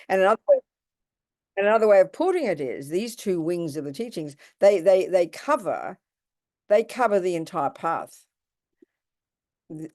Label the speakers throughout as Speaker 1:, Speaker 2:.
Speaker 1: And another way of putting it is these two wings of the teachings, they cover the entire path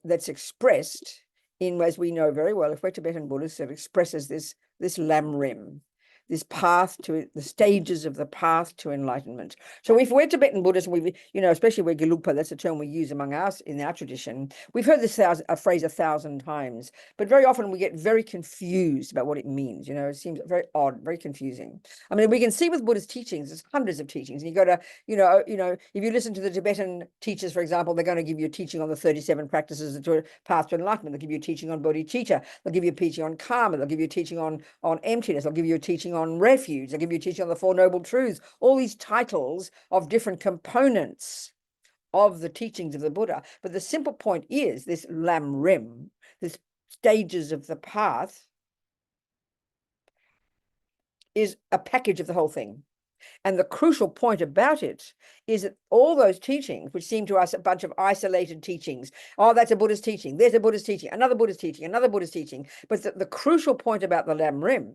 Speaker 1: that's expressed in, as we know very well, if we're Tibetan Buddhists, it expresses this lam rim, this path to the stages of the path to enlightenment. So if we're Tibetan Buddhists, we've, especially we're Gelugpa, that's a term we use among us in our tradition. We've heard this phrase 1,000 times, but very often we get very confused about what it means. It seems very odd, very confusing. I mean, we can see with Buddhist teachings, there's hundreds of teachings. And you go to, if you listen to the Tibetan teachers, for example, they're going to give you a teaching on the 37 practices to path to enlightenment. They'll give you a teaching on bodhicitta. They'll give you a teaching on karma. They'll give you a teaching on emptiness. They'll give you a teaching on refuge. They'll give you a teaching on the Four Noble Truths. All these titles of different components of the teachings of the Buddha. But the simple point is this lam rim, this stages of the path, is a package of the whole thing. And the crucial point about it is that all those teachings, which seem to us a bunch of isolated teachings, oh, that's a Buddhist teaching, there's a Buddhist teaching, another Buddhist teaching, another Buddhist teaching. But the crucial point about the lam rim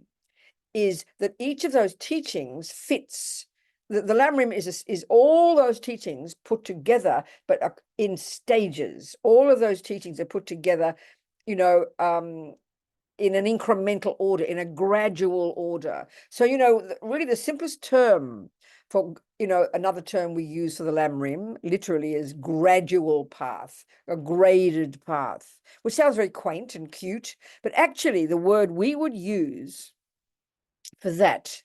Speaker 1: is that each of those teachings fits. The lam rim is all those teachings put together, but in stages. All of those teachings are put together, in an incremental order, in a gradual order. So, really the simplest term for, another term we use for the lam rim literally is gradual path, a graded path, which sounds very quaint and cute, but actually the word we would use for that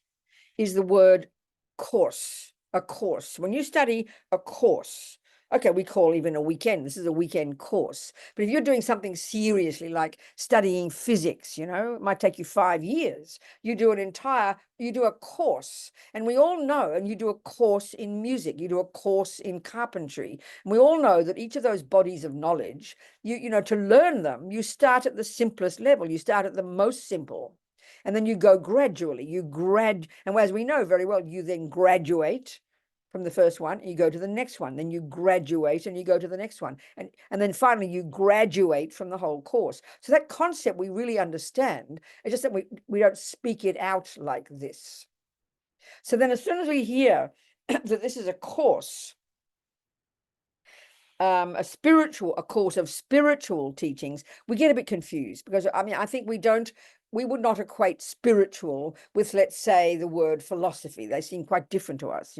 Speaker 1: is the word course, a course. When you study a course, okay, we call even a weekend, this is a weekend course. But if you're doing something seriously like studying physics, it might take you 5 years. You do a course. And we all know, and you do a course in music, you do a course in carpentry. And we all know that each of those bodies of knowledge, to learn them, you start at the simplest level. You start at the most simple. And then you go gradually, and as we know very well, you then graduate from the first one, and you go to the next one, then you graduate and you go to the next one. And then finally you graduate from the whole course. So that concept we really understand. It's just that we don't speak it out like this. So then as soon as we hear that this is a course, a course of spiritual teachings, we get a bit confused because, I think we would not equate spiritual with, let's say, the word philosophy. They seem quite different to us.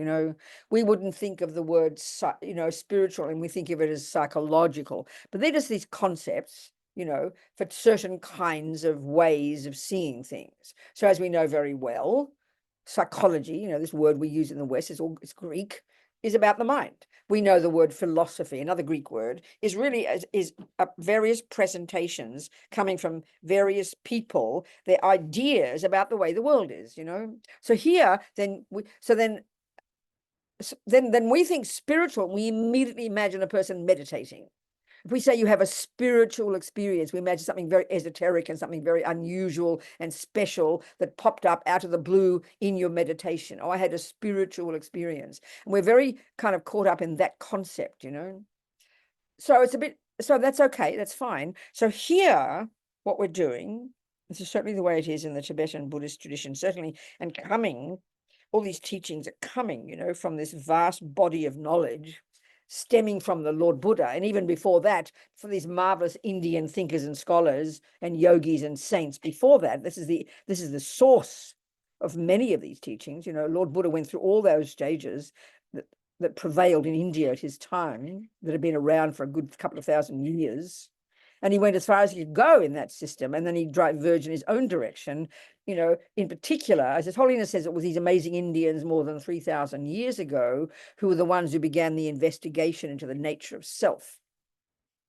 Speaker 1: We wouldn't think of the word, spiritual, and we think of it as psychological. But they're just these concepts, for certain kinds of ways of seeing things. So as we know very well, psychology, this word we use in the West, it's Greek, is about the mind. We know the word philosophy, another Greek word, is really various presentations coming from various people, their ideas about the way the world is. So here, then we think spiritual. We immediately imagine a person meditating. If we say you have a spiritual experience, we imagine something very esoteric and something very unusual and special that popped up out of the blue in your meditation. Oh, I had a spiritual experience. And we're very kind of caught up in that concept, So so that's okay, that's fine. So here, what we're doing, this is certainly the way it is in the Tibetan Buddhist tradition, certainly, and all these teachings are coming, from this vast body of knowledge stemming from the Lord Buddha, and even before that, from these marvelous Indian thinkers and scholars and yogis and saints before that. This is the source of many of these teachings. Lord Buddha went through all those stages that prevailed in India at his time, that had been around for a good couple of thousand years. And he went as far as he could go in that system, and then he diverged in his own direction. In particular, as His Holiness says, it was these amazing Indians more than 3,000 years ago who were the ones who began the investigation into the nature of self.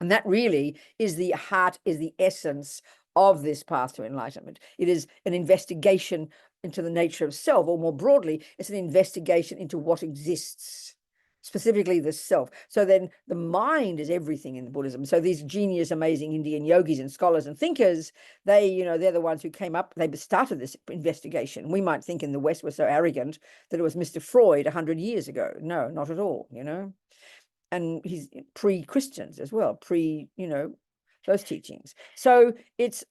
Speaker 1: And that really is the heart, is the essence of this path to enlightenment. It is an investigation into the nature of self, or more broadly, it's an investigation into what exists, specifically the self. So then the mind is everything in Buddhism. So these genius, amazing Indian yogis and scholars and thinkers, they're the ones who came up, they started this investigation. We might think in the West we're so arrogant that it was Mr. Freud 100 years ago. No, not at all, And he's pre-Christians as well, those teachings. So it's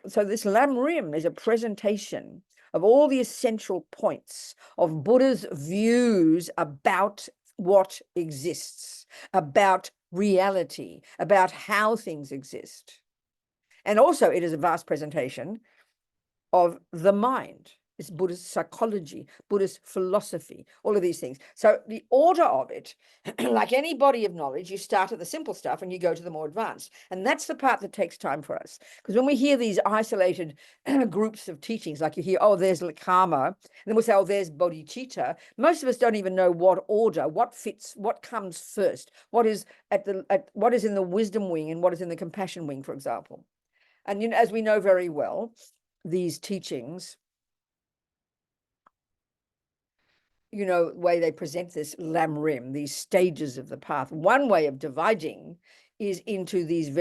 Speaker 1: so this Lam Rim is a presentation of all the essential points of Buddha's views about what exists, about reality, about how things exist. And also it is a vast presentation of the mind. It's Buddhist psychology, Buddhist philosophy, all of these things. So the order of it, like any body of knowledge, you start at the simple stuff and you go to the more advanced. And that's the part that takes time for us. Because when we hear these isolated groups of teachings, like you hear, oh, there's karma, and then we'll say, oh, there's bodhicitta. Most of us don't even know what order, what fits, what comes first, what is what is in the wisdom wing and what is in the compassion wing, for example. And as we know very well, these teachings, way they present this Lam Rim, these stages of the path. One way of dividing is into these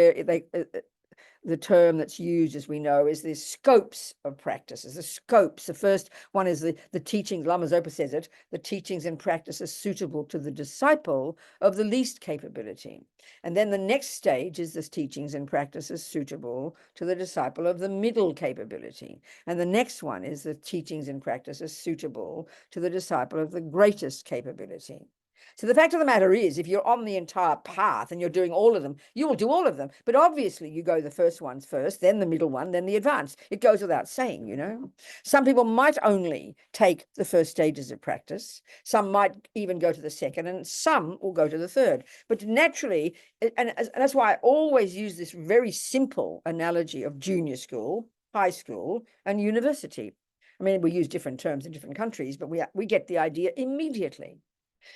Speaker 1: the term that's used, as we know, is the scopes of practices. The scopes. The first one is the teachings. Lama Zopa says it: the teachings and practices suitable to the disciple of the least capability. And then the next stage is the teachings and practices suitable to the disciple of the middle capability. And the next one is the teachings and practices suitable to the disciple of the greatest capability. So the fact of the matter is, if you're on the entire path and you're doing all of them, you will do all of them. But obviously you go the first ones first, then the middle one, then the advanced. It goes without saying, Some people might only take the first stages of practice. Some might even go to the second, and some will go to the third. But naturally, and that's why I always use this very simple analogy of junior school, high school, and university. I mean, we use different terms in different countries, but we get the idea immediately.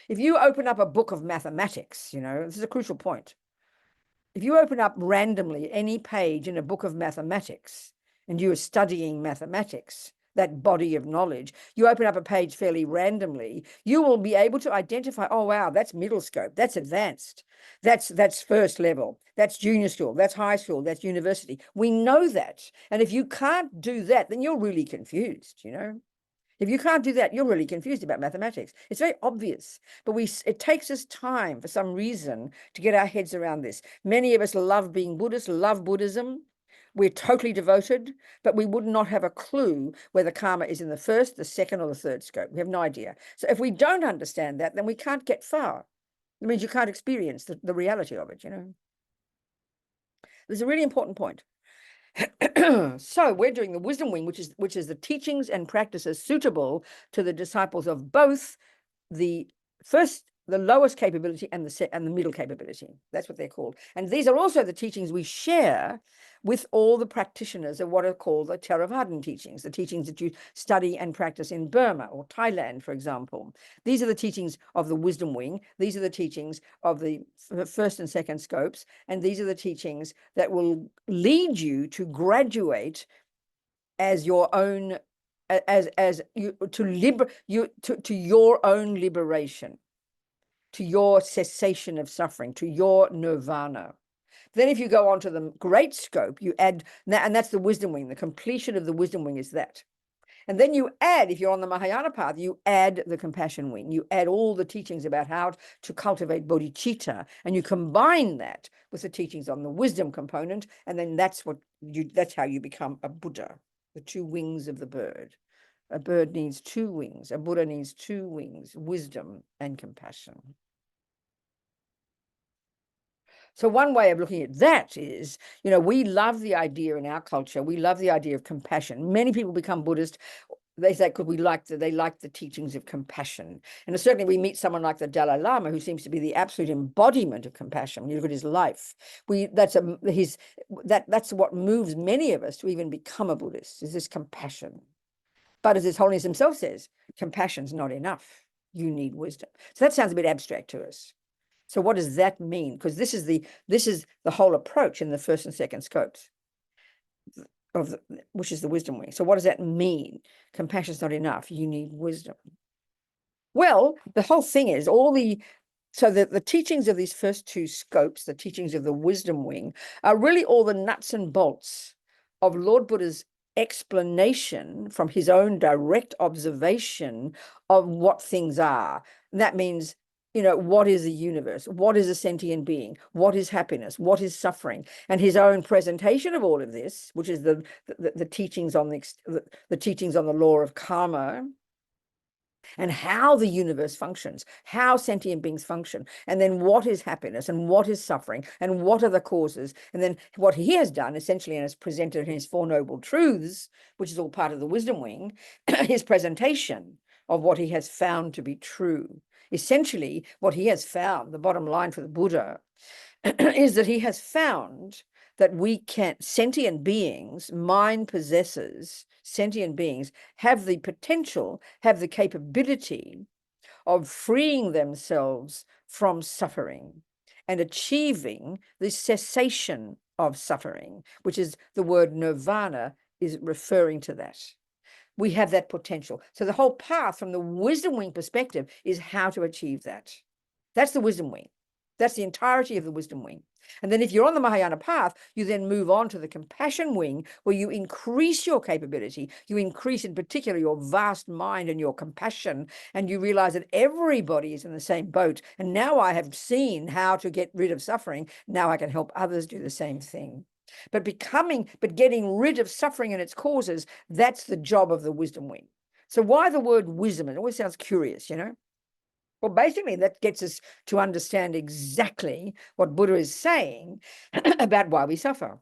Speaker 1: If you open up a book of mathematics, this is a crucial point. If you open up randomly any page in a book of mathematics and you are studying mathematics, that body of knowledge, you open up a page fairly randomly, you will be able to identify, oh, wow, that's middle scope, that's advanced, that's first level, that's junior school, that's high school, that's university. We know that. And if you can't do that, then you're really confused, If you can't do that, you're really confused about mathematics. It's very obvious, but it takes us time for some reason to get our heads around this. Many of us love being Buddhists, love Buddhism. We're totally devoted, but we would not have a clue whether karma is in the first, the second, or the third scope. We have no idea. So if we don't understand that, then we can't get far. It means you can't experience the reality of it, There's a really important point. So we're doing the wisdom wing, which is the teachings and practices suitable to the disciples of both the lowest capability and the middle capability. That's what they're called. And these are also the teachings we share with all the practitioners of what are called the Theravadan teachings, the teachings that you study and practice in Burma or Thailand, for example. These are the teachings of the wisdom wing. These are the teachings of the first and second scopes. And these are the teachings that will lead you to graduate as your own, to your own liberation, to your cessation of suffering, to your nirvana. Then if you go on to the great scope, you add, and that's the wisdom wing. The completion of the wisdom wing is that. And then you add, if you're on the Mahayana path, you add the compassion wing. You add all the teachings about how to cultivate bodhicitta, and you combine that with the teachings on the wisdom component, and then that's how you become a Buddha, the two wings of the bird. A bird needs two wings. A Buddha needs two wings, wisdom and compassion. So one way of looking at that is, we love the idea in our culture. We love the idea of compassion. Many people become Buddhist. They say, they like the teachings of compassion. And certainly we meet someone like the Dalai Lama, who seems to be the absolute embodiment of compassion. When you look at his life, that's what moves many of us to even become a Buddhist, is this compassion. But as His Holiness himself says, compassion's not enough. You need wisdom. So that sounds a bit abstract to us. So what does that mean? Because this is the whole approach in the first and second scopes, which is the wisdom wing. So what does that mean? Compassion's not enough. You need wisdom. Well, the whole thing is the teachings of these first two scopes, the teachings of the wisdom wing, are really all the nuts and bolts of Lord Buddha's explanation from his own direct observation of what things are. And that means you know, what is the universe? What is a sentient being? What is happiness? What is suffering? And his own presentation of all of this, which is the teachings on the teachings on the law of karma, and how the universe functions, how sentient beings function, and then what is happiness and what is suffering and what are the causes. And then what he has done essentially, and has presented in his Four Noble Truths, which is all part of the wisdom wing, his presentation of what he has found to be true. Essentially, what he has found, the bottom line for the Buddha, is that he has found that we can, sentient beings, mind possessors, sentient beings, have the potential, have the capability of freeing themselves from suffering and achieving the cessation of suffering, which is the word nirvana is referring to that. We have that potential. So the whole path from the wisdom wing perspective is how to achieve that. That's the wisdom wing. That's the entirety of the wisdom wing. And then if you're on the Mahayana path, you then move on to the compassion wing, where you increase your capability. You increase in particular your vast mind and your compassion, and you realize that everybody is in the same boat. And now I have seen how to get rid of suffering. Now I can help others do the same thing. But getting rid of suffering and its causes, that's the job of the wisdom wing. So why the word wisdom? It always sounds curious, you know? Well, basically, that gets us to understand exactly what Buddha is saying about why we suffer.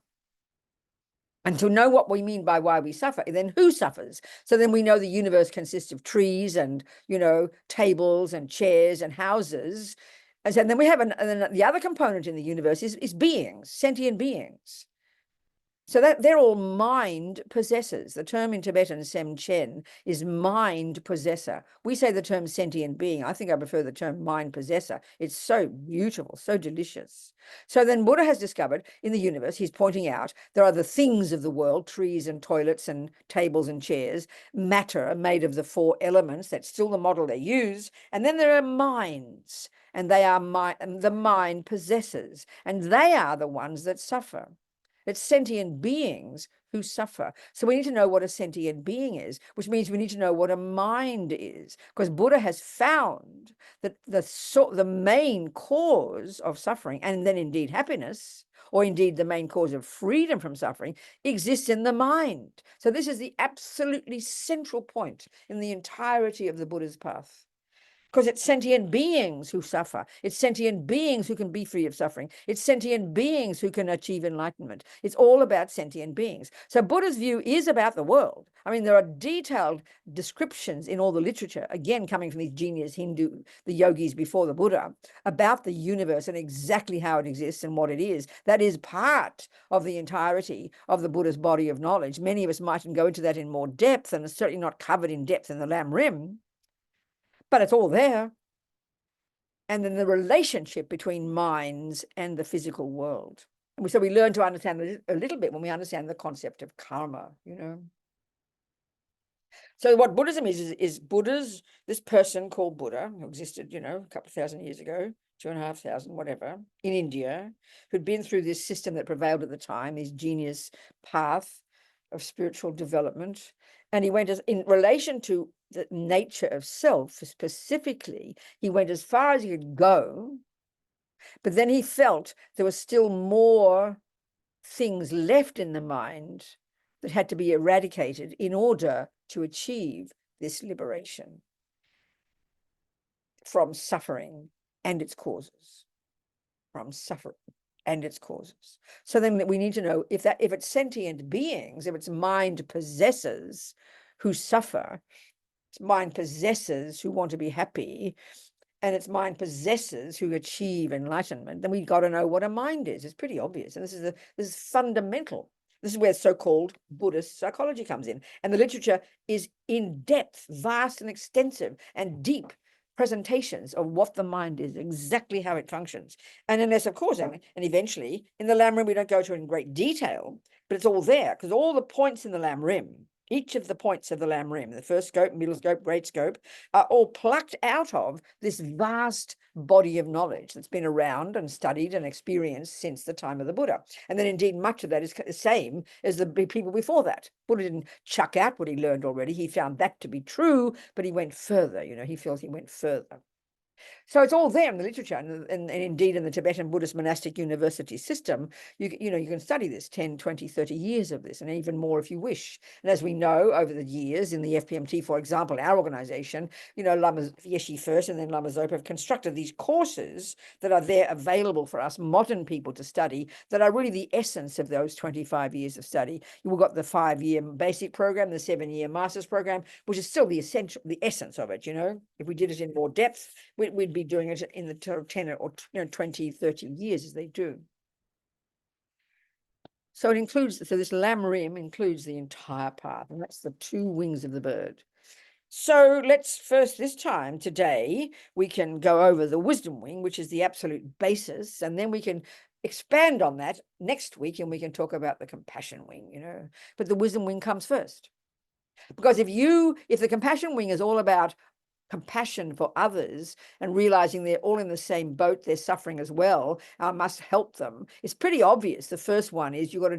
Speaker 1: And to know what we mean by why we suffer, then who suffers? So then we know the universe consists of trees and, you know, tables and chairs and houses. And then we have the other component in the universe is beings, sentient beings. So that they're all mind possessors. The term in Tibetan, sem chen, is mind possessor. We say the term sentient being. I think I prefer the term mind possessor. It's so beautiful, so delicious. So then Buddha has discovered in the universe, he's pointing out, there are the things of the world, trees and toilets and tables and chairs, matter made of the four elements. That's still the model they use. And then there are minds, and they are the mind possessors, and they are the ones that suffer. It's sentient beings who suffer. So we need to know what a sentient being is, which means we need to know what a mind is, because Buddha has found that the main cause of suffering, and then indeed happiness, or indeed the main cause of freedom from suffering, exists in the mind. So this is the absolutely central point in the entirety of the Buddha's path. Because it's sentient beings who suffer. It's sentient beings who can be free of suffering. It's sentient beings who can achieve enlightenment. It's all about sentient beings. So Buddha's view is about the world. I mean, there are detailed descriptions in all the literature, again, coming from these genius Hindu, the yogis before the Buddha, about the universe and exactly how it exists and what it is. That is part of the entirety of the Buddha's body of knowledge. Many of us mightn't go into that in more depth, and it's certainly not covered in depth in the Lam Rim. But it's all there. And then the relationship between minds and the physical world. And so we learn to understand a little bit when we understand the concept of karma, you know. So what Buddhism is this person called Buddha, who existed, you know, a couple of thousand years ago, 2,500, whatever, in India, who'd been through this system that prevailed at the time, his genius path of spiritual development. And he went in relation to the nature of self, specifically, he went as far as he could go, but then he felt there was still more things left in the mind that had to be eradicated in order to achieve this liberation from suffering and its causes. From suffering and its causes. So then we need to know if it's sentient beings, if it's mind possessors who suffer, it's mind possessors who want to be happy, and it's mind possessors who achieve enlightenment, then we've got to know what a mind is. It's pretty obvious. And this is fundamental. This is where so-called Buddhist psychology comes in. And the literature is in depth, vast and extensive and deep presentations of what the mind is, exactly how it functions. And unless, of course, and eventually in the Lam Rim, we don't go to it in great detail, but it's all there, because all the points in the Lam Rim, each of the points of the Lam Rim, the first scope, middle scope, great scope, are all plucked out of this vast body of knowledge that's been around and studied and experienced since the time of the Buddha. And then indeed much of that is the same as the people before that. Buddha didn't chuck out what he learned already. He found that to be true, but he went further, you know, he feels he went further. So it's all there in the literature, and indeed in the Tibetan Buddhist monastic university system, you can study this 10, 20, 30 years of this, and even more if you wish. And as we know over the years in the FPMT, for example, our organization, Lama Yeshe first and then Lama Zopa have constructed these courses that are there available for us modern people to study, that are really the essence of those 25 years of study. We've got the 5-year basic program, the 7-year master's program, which is still the essence of it. If we did it in more depth, we'd be doing it in the 10 or 20, 30 years as they do. So it includes, this Lam Rim includes the entire path, and that's the 2 wings of the bird. So let's first, today, we can go over the wisdom wing, which is the absolute basis, and then we can expand on that next week, and we can talk about the compassion wing, but the wisdom wing comes first. Because if the compassion wing is all about compassion for others and realizing they're all in the same boat, they're suffering as well, I must help them, it's pretty obvious. The first one is you've got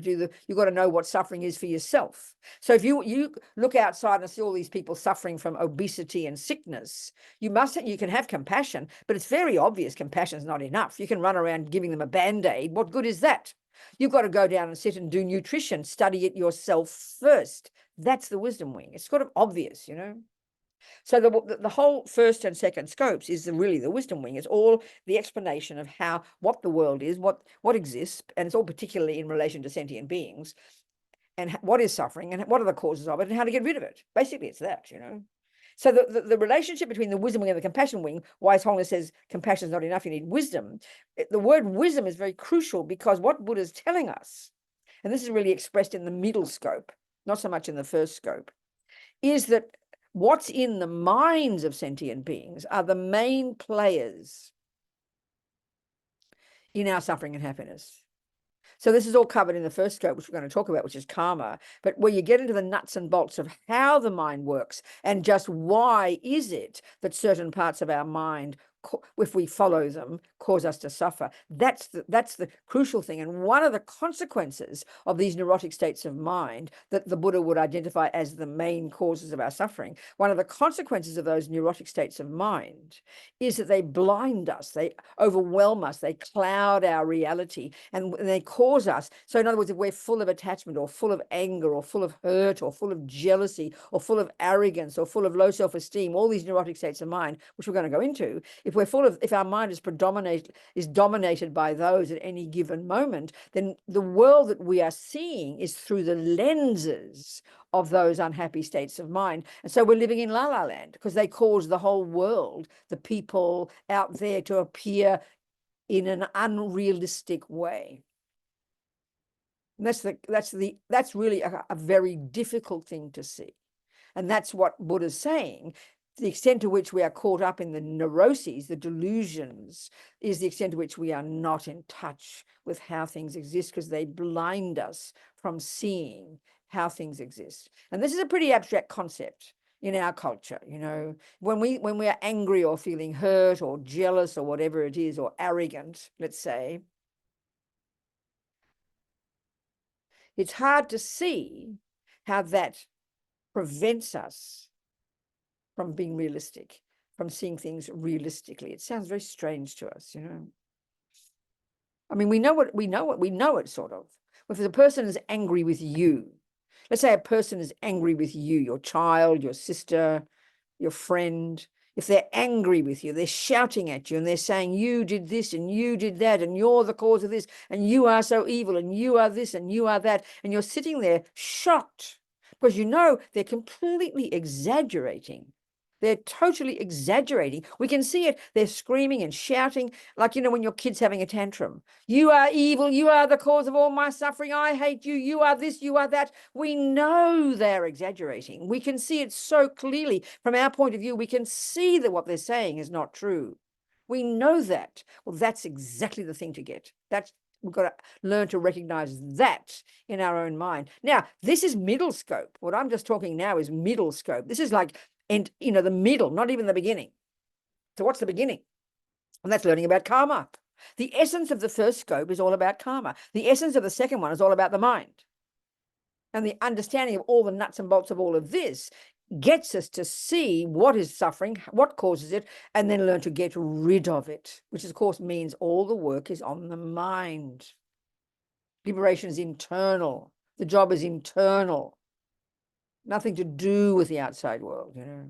Speaker 1: to know what suffering is for yourself. So if you look outside and see all these people suffering from obesity and sickness, you can have compassion, but it's very obvious compassion is not enough. You can run around giving them a band-aid. What good is that? You've got to go down and sit and do nutrition, study it yourself first. That's the wisdom wing. It's sort of obvious, So the whole first and second scopes is really the wisdom wing. It's all the explanation of what the world is, what exists, and it's all particularly in relation to sentient beings, and what is suffering, and what are the causes of it, and how to get rid of it. Basically, it's that, So the relationship between the wisdom wing and the compassion wing, why His Holiness says compassion is not enough, you need wisdom. The word wisdom is very crucial, because what Buddha is telling us, and this is really expressed in the middle scope, not so much in the first scope, is that what's in the minds of sentient beings are the main players in our suffering and happiness. So this is all covered in the first scope, which we're going to talk about, which is karma. But where you get into the nuts and bolts of how the mind works and just why is it that certain parts of our mind, if we follow them, cause us to suffer. That's the crucial thing. And one of the consequences of these neurotic states of mind that the Buddha would identify as the main causes of our suffering, one of the consequences of those neurotic states of mind is that they blind us, they overwhelm us, they cloud our reality, and they cause us. So in other words, if we're full of attachment or full of anger or full of hurt or full of jealousy or full of arrogance or full of low self-esteem, all these neurotic states of mind, which we're going to go into, if our mind is dominated by those at any given moment, then the world that we are seeing is through the lenses of those unhappy states of mind. And so we're living in la la land, because they cause the whole world, the people out there, to appear in an unrealistic way. And that's really a very difficult thing to see. And that's what Buddha's saying. The extent to which we are caught up in the neuroses, the delusions, is the extent to which we are not in touch with how things exist, because they blind us from seeing how things exist. And this is a pretty abstract concept in our culture. When we are angry or feeling hurt or jealous or whatever it is, or arrogant, let's say, it's hard to see how that prevents us from being realistic, from seeing things realistically. It sounds very strange to us, I mean, we know it sort of. If a person is angry with you, let's say a person is angry with you, your child, your sister, your friend, if they're angry with you, they're shouting at you and they're saying, you did this and you did that and you're the cause of this and you are so evil and you are this and you are that, and you're sitting there shocked because they're completely exaggerating. They're totally exaggerating. We can see it. They're screaming and shouting, like, when your kid's having a tantrum. You are evil. You are the cause of all my suffering. I hate you. You are this, you are that. We know they're exaggerating. We can see it so clearly. From our point of view, we can see that what they're saying is not true. We know that. Well, that's exactly the thing to get. We've got to learn to recognize that in our own mind. Now, this is middle scope. What I'm just talking now is middle scope. This is like, the middle, not even the beginning. So what's the beginning? And that's learning about karma. The essence of the first scope is all about karma. The essence of the second one is all about the mind. And the understanding of all the nuts and bolts of all of this gets us to see what is suffering, what causes it, and then learn to get rid of it, which of course means all the work is on the mind. Liberation is internal. The job is internal. Nothing to do with the outside world, you know.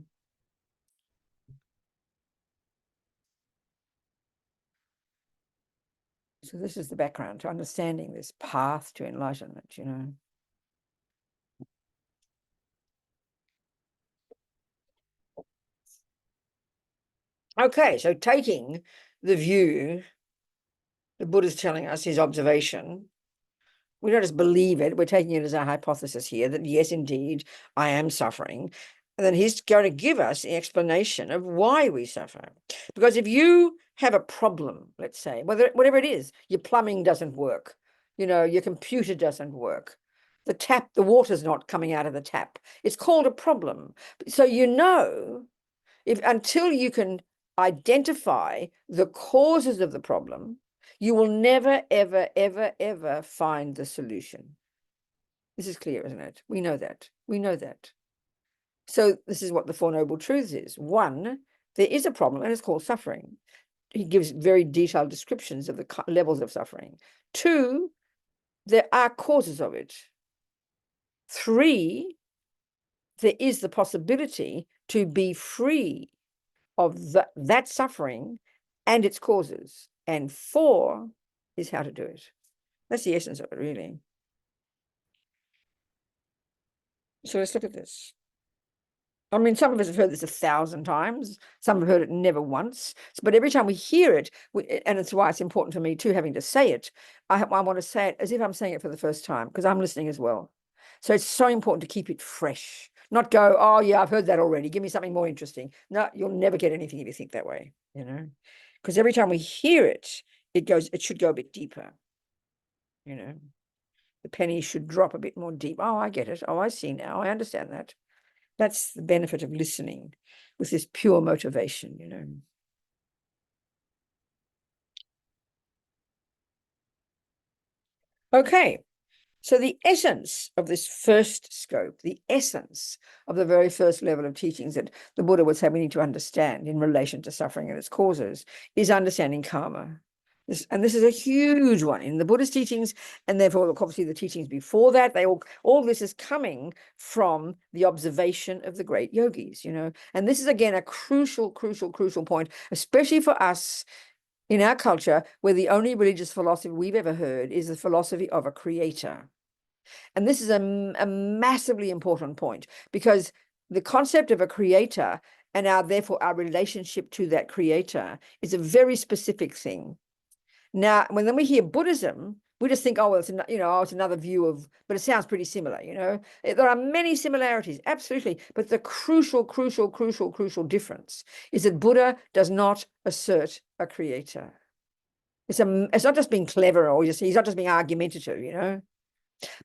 Speaker 1: So this is the background to understanding this path to enlightenment, you know. Okay, so taking the view the Buddha's telling us, his observation, we don't just believe it, we're taking it as a hypothesis here that yes, indeed, I am suffering. And then he's going to give us the explanation of why we suffer. Because if you have a problem, let's say, whatever it is, your plumbing doesn't work, you know, your computer doesn't work, the water's not coming out of the tap, it's called a problem. So you know, if until you can identify the causes of the problem, you will never, ever, ever, ever find the solution. This is clear, isn't it? We know that. We know that. So this is what the Four Noble Truths is. One, there is a problem, and it's called suffering. He gives very detailed descriptions of the levels of suffering. Two, there are causes of it. Three, there is the possibility to be free of that suffering and its causes. And four is how to do it. That's the essence of it, really. So let's look at this. I mean, some of us have heard this 1,000 times. Some have heard it never once. But every time we hear it, and it's why it's important to me too, having to say it, I want to say it as if I'm saying it for the first time, because I'm listening as well. So it's so important to keep it fresh. Not go, oh yeah, I've heard that already. Give me something more interesting. No, you'll never get anything if you think that way, you know. Because every time we hear it, it should go a bit deeper, you know. The penny should drop a bit more deep. Oh, I get it. Oh, I see now. I understand that. That's the benefit of listening with this pure motivation, you know. Okay, so the essence of this first scope, the essence of the very first level of teachings that the Buddha would say we need to understand in relation to suffering and its causes is understanding karma. And this is a huge one in the Buddhist teachings, and therefore obviously the teachings before that, all this is coming from the observation of the great yogis, you know. And this is again a crucial point, especially for us in our culture, where the only religious philosophy we've ever heard is the philosophy of a creator. And this is a massively important point, because the concept of a creator and therefore our relationship to that creator is a very specific thing. Now, when then we hear Buddhism, we just think, oh, well, it's another view of, but it sounds pretty similar, you know. There are many similarities, absolutely. But the crucial difference is that Buddha does not assert a creator. It's not just being clever, or he's not just being argumentative, you know.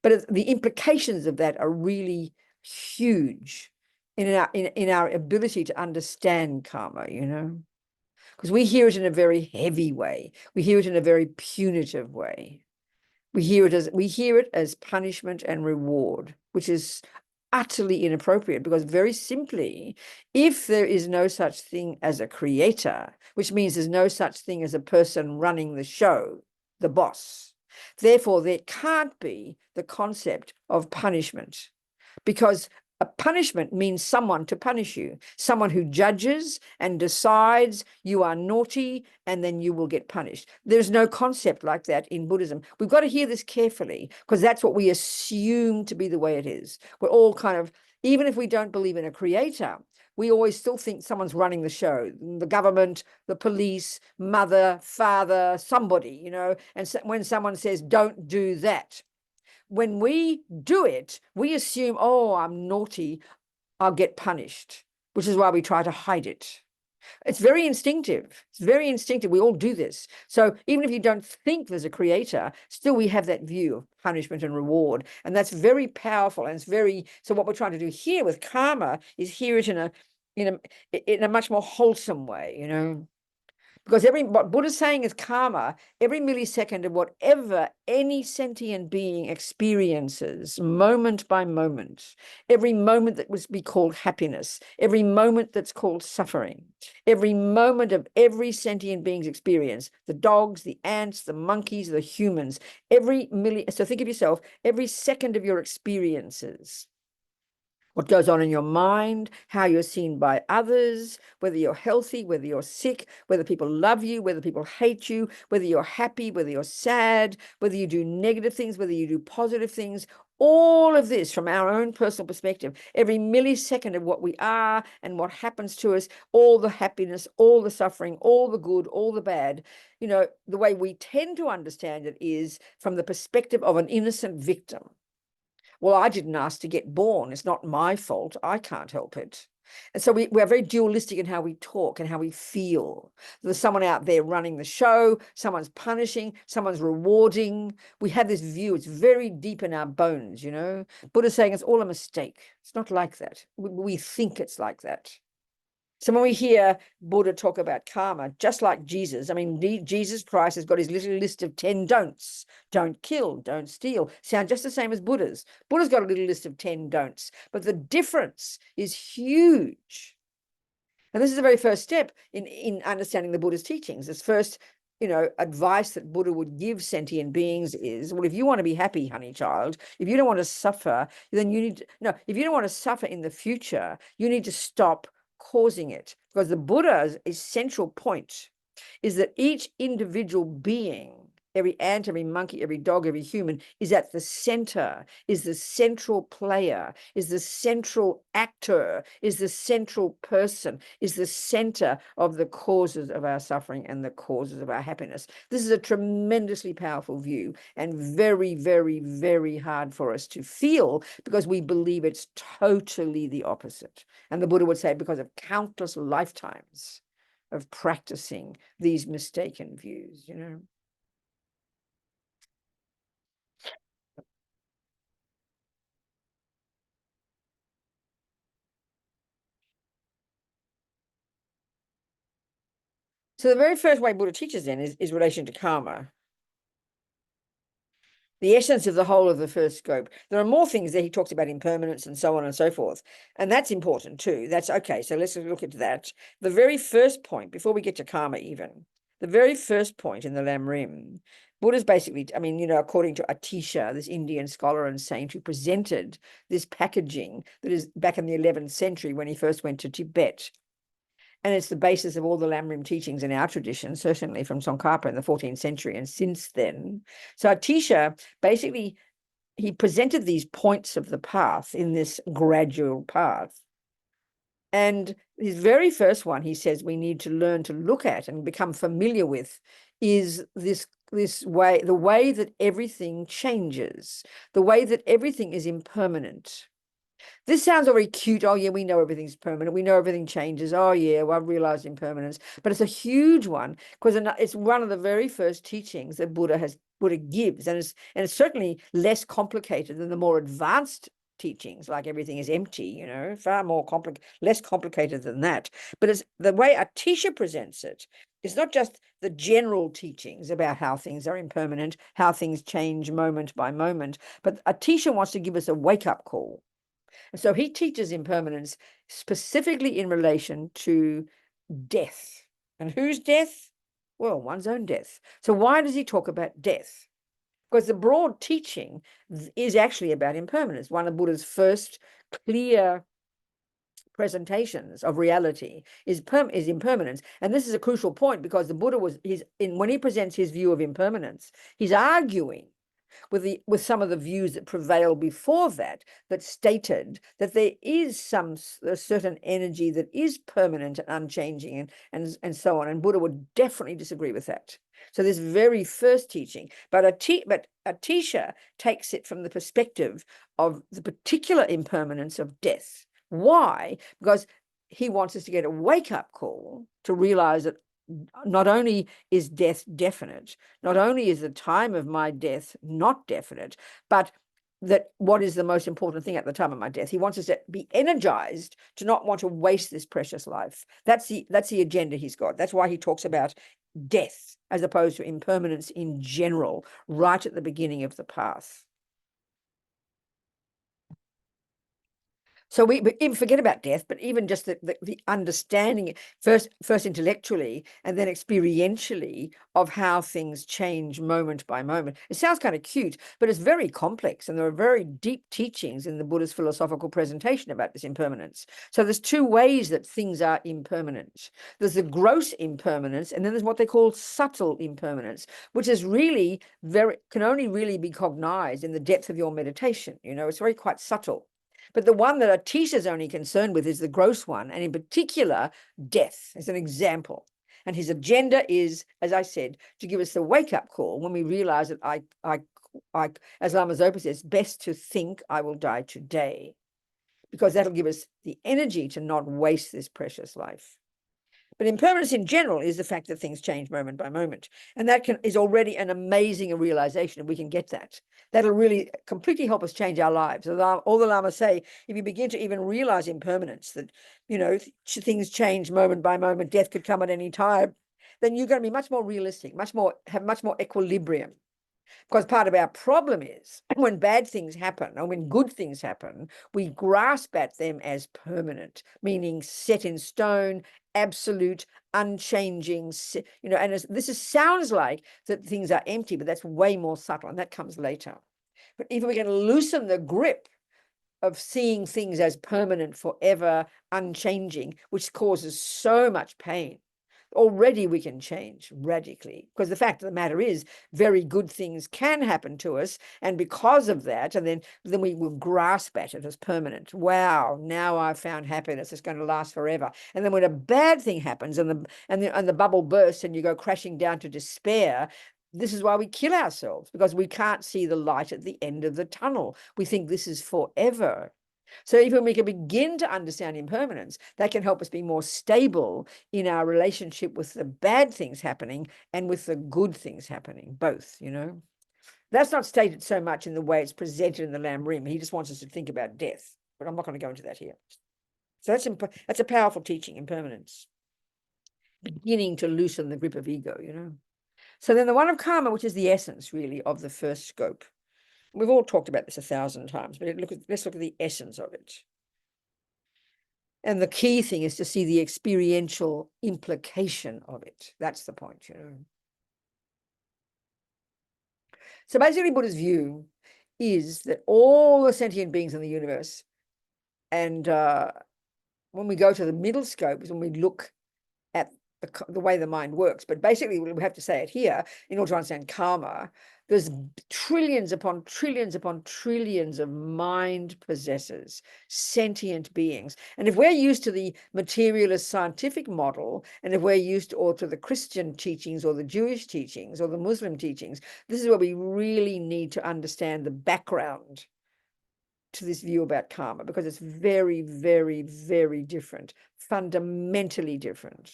Speaker 1: But the implications of that are really huge in our ability to understand karma, you know. Because we hear it in a very heavy way. We hear it in a very punitive way. We hear it as punishment and reward, which is utterly inappropriate, because very simply, if there is no such thing as a creator, which means there's no such thing as a person running the show, the boss, therefore there can't be the concept of punishment, because a punishment means someone to punish you, someone who judges and decides you are naughty and then you will get punished. There's no concept like that in Buddhism. We've got to hear this carefully, because that's what we assume to be the way it is. We're all kind of, even if we don't believe in a creator, we always still think someone's running the show, the government, the police, mother, father, somebody, you know. And so when someone says, don't do that, when we do it, we assume, oh, I'm naughty, I'll get punished, which is why we try to hide it. It's very instinctive. It's very instinctive. We all do this. So even if you don't think there's a creator, still we have that view of punishment and reward. And that's very powerful. And so what we're trying to do here with karma is hear it in a much more wholesome way, you know. Because what Buddha's saying is karma, every millisecond of whatever any sentient being experiences, moment by moment, every moment that would be called happiness, every moment that's called suffering, every moment of every sentient being's experience, the dogs, the ants, the monkeys, the humans, so think of yourself, every second of your experiences, what goes on in your mind, how you're seen by others, whether you're healthy, whether you're sick, whether people love you, whether people hate you, whether you're happy, whether you're sad, whether you do negative things, whether you do positive things, all of this from our own personal perspective, every millisecond of what we are and what happens to us, all the happiness, all the suffering, all the good, all the bad, the way we tend to understand it is from the perspective of an innocent victim. Well, I didn't ask to get born. It's not my fault. I can't help it. And so we're very dualistic in how we talk and how we feel. There's someone out there running the show, someone's punishing, someone's rewarding. We have this view. It's very deep in our bones, Buddha's saying it's all a mistake. It's not like that. We think it's like that. So when we hear Buddha talk about karma, just like Jesus, I mean, Jesus Christ has got his little list of 10 don'ts. Don't kill, don't steal. Sound just the same as Buddha's. Buddha's got a little list of 10 don'ts, but the difference is huge. And this is the very first step in understanding the Buddha's teachings. This first, advice that Buddha would give sentient beings is, well, if you want to be happy, honey child, if you don't want to suffer, then if you don't want to suffer in the future, you need to stop causing it, because the Buddha's essential point is that each individual being, every ant, every monkey, every dog, every human, is at the center, is the central player, is the central actor, is the central person, is the center of the causes of our suffering and the causes of our happiness. This is a tremendously powerful view and very, very, very hard for us to feel, because we believe it's totally the opposite. And the Buddha would say, because of countless lifetimes of practicing these mistaken views, So the very first way Buddha teaches then is relation to karma, the essence of the whole of the first scope. There are more things that he talks about, impermanence and so on and so forth. And that's important too. That's okay. So let's look at that. The very first point, before we get to karma even, the very first point in the Lamrim, Buddha's basically, according to Atisha, this Indian scholar and saint who presented this packaging that is back in the 11th century when he first went to Tibet. And it's the basis of all the Lamrim teachings in our tradition, certainly from Tsongkhapa in the 14th century and since then. So Atisha, basically, he presented these points of the path in this gradual path. And his very first one, he says, we need to learn to look at and become familiar with is this way, the way that everything changes, the way that everything is impermanent. This sounds very cute. Oh, yeah, we know everything's permanent. We know everything changes. Oh, yeah, well, I've realized impermanence. But it's a huge one, because it's one of the very first teachings that Buddha gives. And it's certainly less complicated than the more advanced teachings, like everything is empty, far more less complicated than that. But it's the way Atisha presents it. It's not just the general teachings about how things are impermanent, how things change moment by moment, but Atisha wants to give us a wake-up call. And so he teaches impermanence specifically in relation to death. And whose death? Well, one's own death. So why does he talk about death? Because the broad teaching is actually about impermanence. One of Buddha's first clear presentations of reality is impermanence. And this is a crucial point, because the Buddha when he presents his view of impermanence, he's arguing with some of the views that prevailed before that stated that there is a certain energy that is permanent and unchanging and so on. And Buddha would definitely disagree with that. So this very first teaching, but Atisha takes it from the perspective of the particular impermanence of death. Why? Because he wants us to get a wake-up call to realize that not only is death definite, not only is the time of my death not definite, but that what is the most important thing at the time of my death. He wants us to be energized, to not want to waste this precious life. That's the agenda he's got. That's why he talks about death as opposed to impermanence in general, right at the beginning of the path. So we even forget about death, but even just the understanding first intellectually and then experientially of how things change moment by moment. It sounds kind of cute, but it's very complex, and there are very deep teachings in the Buddhist philosophical presentation about this impermanence. So there's two ways that things are impermanent. There's the gross impermanence, and then there's what they call subtle impermanence, which is really can only really be cognized in the depth of your meditation. It's very quite subtle. But the one that a teacher's only concerned with is the gross one, and in particular, death as an example. And his agenda is, as I said, to give us the wake-up call when we realize that as Lama Zopa says, best to think I will die today, because that'll give us the energy to not waste this precious life. But impermanence in general is the fact that things change moment by moment. And that is already an amazing realization if we can get that. That'll really completely help us change our lives. All the Lamas say, if you begin to even realize impermanence, that, things change moment by moment, death could come at any time, then you're going to be much more realistic, have much more equilibrium. Because part of our problem is when bad things happen or when good things happen, we grasp at them as permanent, meaning set in stone, absolute, unchanging, and this sounds like that things are empty, but that's way more subtle, and that comes later. But if we can loosen the grip of seeing things as permanent, forever, unchanging, which causes so much pain, already we can change radically, because the fact of the matter is very good things can happen to us, and because of that, and then we will grasp at it as permanent. Wow, now I've found happiness, it's going to last forever. And then when a bad thing happens and the bubble bursts and you go crashing down to despair, this is why we kill ourselves, because we can't see the light at the end of the tunnel. We think this is forever. So even we can begin to understand impermanence, that can help us be more stable in our relationship with the bad things happening and with the good things happening, both, That's not stated so much in the way it's presented in the Lam Rim. He just wants us to think about death, but I'm not going to go into that here. So that's a powerful teaching, impermanence. Beginning to loosen the grip of ego, So then the one of karma, which is the essence, really, of the first scope. We've all talked about this 1,000 times, but let's look at the essence of it. And the key thing is to see the experiential implication of it. That's the point, So basically, Buddha's view is that all the sentient beings in the universe, and when we go to the middle scope, is when we look at the way the mind works. But basically, we have to say it here in order to understand karma. There's trillions upon trillions upon trillions of mind possessors, sentient beings. And if we're used to the materialist scientific model, and if we're used to the Christian teachings or the Jewish teachings or the Muslim teachings, this is where we really need to understand the background to this view about karma, because it's very, very, very different, fundamentally different.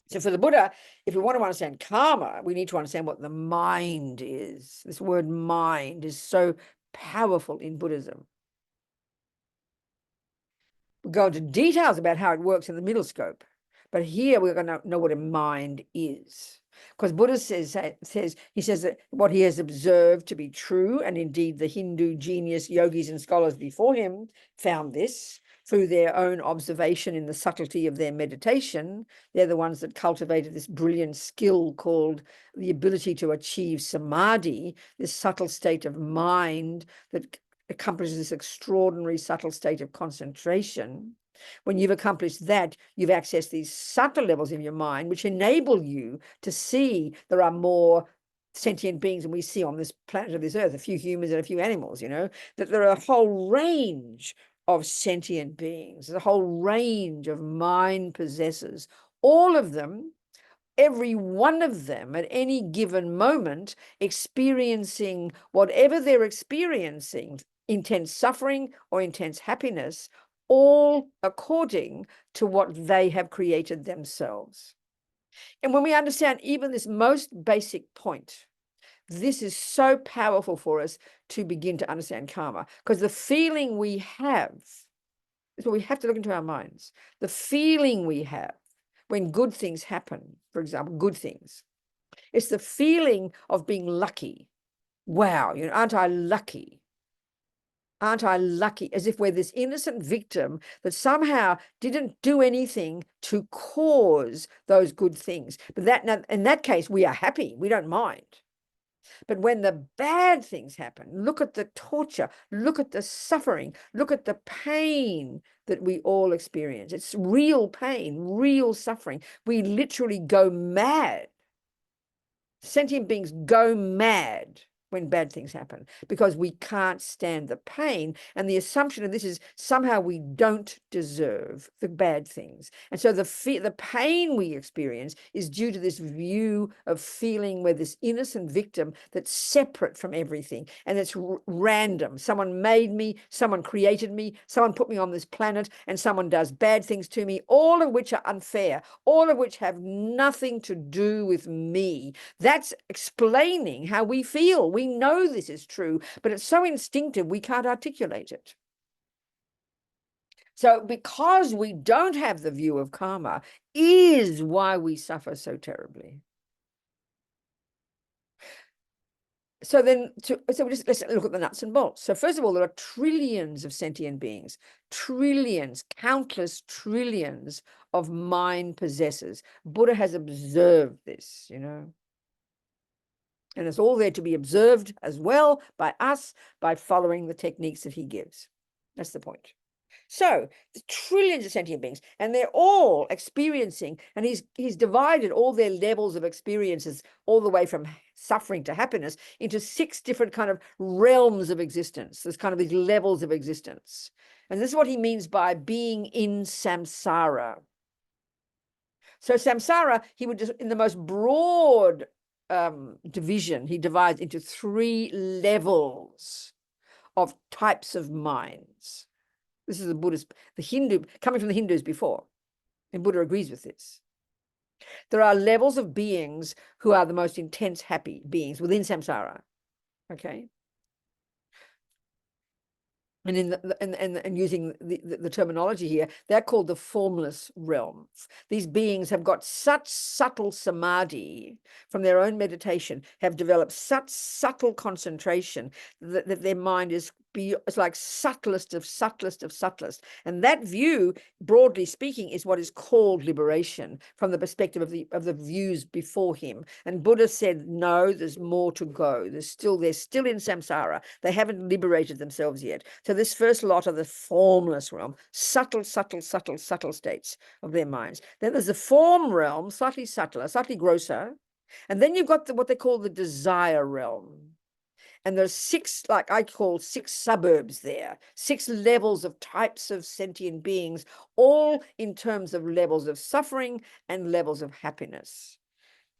Speaker 1: So for the Buddha, if we want to understand karma, we need to understand what the mind is. This word mind is so powerful in Buddhism. We go into details about how it works in the middle scope, but here we're going to know what a mind is. Because Buddha says that what he has observed to be true, and indeed the Hindu genius yogis and scholars before him found this through their own observation in the subtlety of their meditation. They're the ones that cultivated this brilliant skill called the ability to achieve samadhi, this subtle state of mind that accomplishes this extraordinary subtle state of concentration. When you've accomplished that, you've accessed these subtle levels of your mind, which enable you to see there are more sentient beings than we see on this planet of this earth, a few humans and a few animals, that there are a whole range of sentient beings, a whole range of mind possessors, all of them, every one of them at any given moment experiencing whatever they're experiencing, intense suffering or intense happiness, all according to what they have created themselves. And when we understand even this most basic point, this is so powerful for us to begin to understand karma, because the feeling we have, is what we have to look into our minds. The feeling we have when good things happen, for example, good things, it's the feeling of being lucky. Wow, aren't I lucky? Aren't I lucky? As if we're this innocent victim that somehow didn't do anything to cause those good things. But in that case, we are happy. We don't mind. But when the bad things happen, look at the torture, look at the suffering, look at the pain that we all experience. It's real pain, real suffering. We literally go mad. Sentient beings go mad when bad things happen because we can't stand the pain. And the assumption of this is somehow we don't deserve the bad things. And so the pain we experience is due to this view of feeling we're this innocent victim that's separate from everything. And it's random. Someone made me, someone created me, someone put me on this planet, and someone does bad things to me, all of which are unfair, all of which have nothing to do with me. That's explaining how we feel. We know this is true, but it's so instinctive we can't articulate it. So because we don't have the view of karma is why we suffer so terribly. So let's look at the nuts and bolts. So first of all, there are trillions of sentient beings, trillions, countless trillions of mind possessors. Buddha has observed this, and it's all there to be observed as well by us by following the techniques that he gives. That's the point. So the trillions of sentient beings, and they're all experiencing, and he's divided all their levels of experiences all the way from suffering to happiness into 6 different kind of realms of existence. There's kind of these levels of existence. And this is what he means by being in samsara. So samsara, he would just, in the most broad division, he divides into 3 levels of types of minds. This is the Hindu, coming from the Hindus before, and Buddha agrees with this. There are levels of beings who are the most intense happy beings within samsara, okay? And and using the terminology here, they're called the formless realms. These beings have got such subtle samadhi from their own meditation, have developed such subtle concentration that their mind is it's like subtlest of subtlest of subtlest. And that view, broadly speaking, is what is called liberation from the perspective of the views before him. And Buddha said, no, there's more to go. They're still in samsara. They haven't liberated themselves yet. So this first lot of the formless realm, subtle states of their minds. Then there's the form realm, slightly subtler, slightly grosser. And then you've got what they call the desire realm. And there's 6, like I call 6 suburbs there, 6 levels of types of sentient beings, all in terms of levels of suffering and levels of happiness.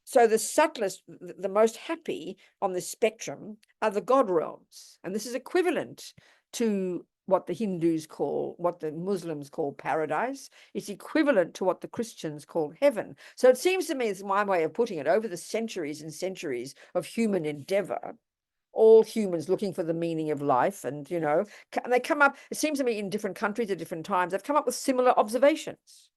Speaker 1: So the subtlest, the most happy on the spectrum are the God realms. And this is equivalent to what the Hindus call, what the Muslims call paradise. It's equivalent to what the Christians call heaven. So it seems to me, it's my way of putting it, over the centuries and centuries of human endeavor, all humans looking for the meaning of life, and they come up, it seems to me, in different countries at different times, they've come up with similar observations.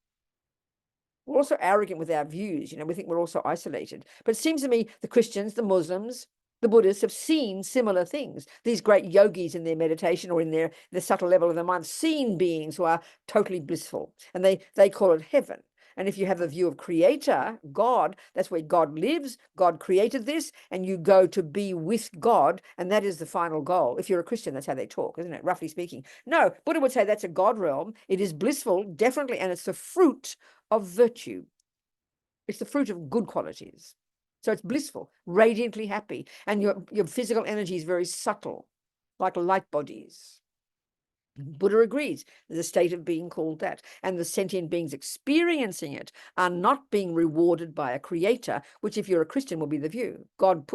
Speaker 1: We're also arrogant with our views, we think we're also isolated. But it seems to me the Christians, the Muslims, the Buddhists have seen similar things. These great yogis in their meditation or in the subtle level of their mind, seen beings who are totally blissful, and they call it heaven. And if you have the view of creator, God, that's where God lives. God created this, and you go to be with God, and that is the final goal. If you're a Christian, that's how they talk, isn't it? Roughly speaking. No, Buddha would say that's a God realm. It is blissful, definitely, and it's the fruit of virtue. It's the fruit of good qualities. So it's blissful, radiantly happy, and your physical energy is very subtle, like light bodies. Buddha agrees. There's a state of being called that. And the sentient beings experiencing it are not being rewarded by a creator, which if you're a Christian will be the view. God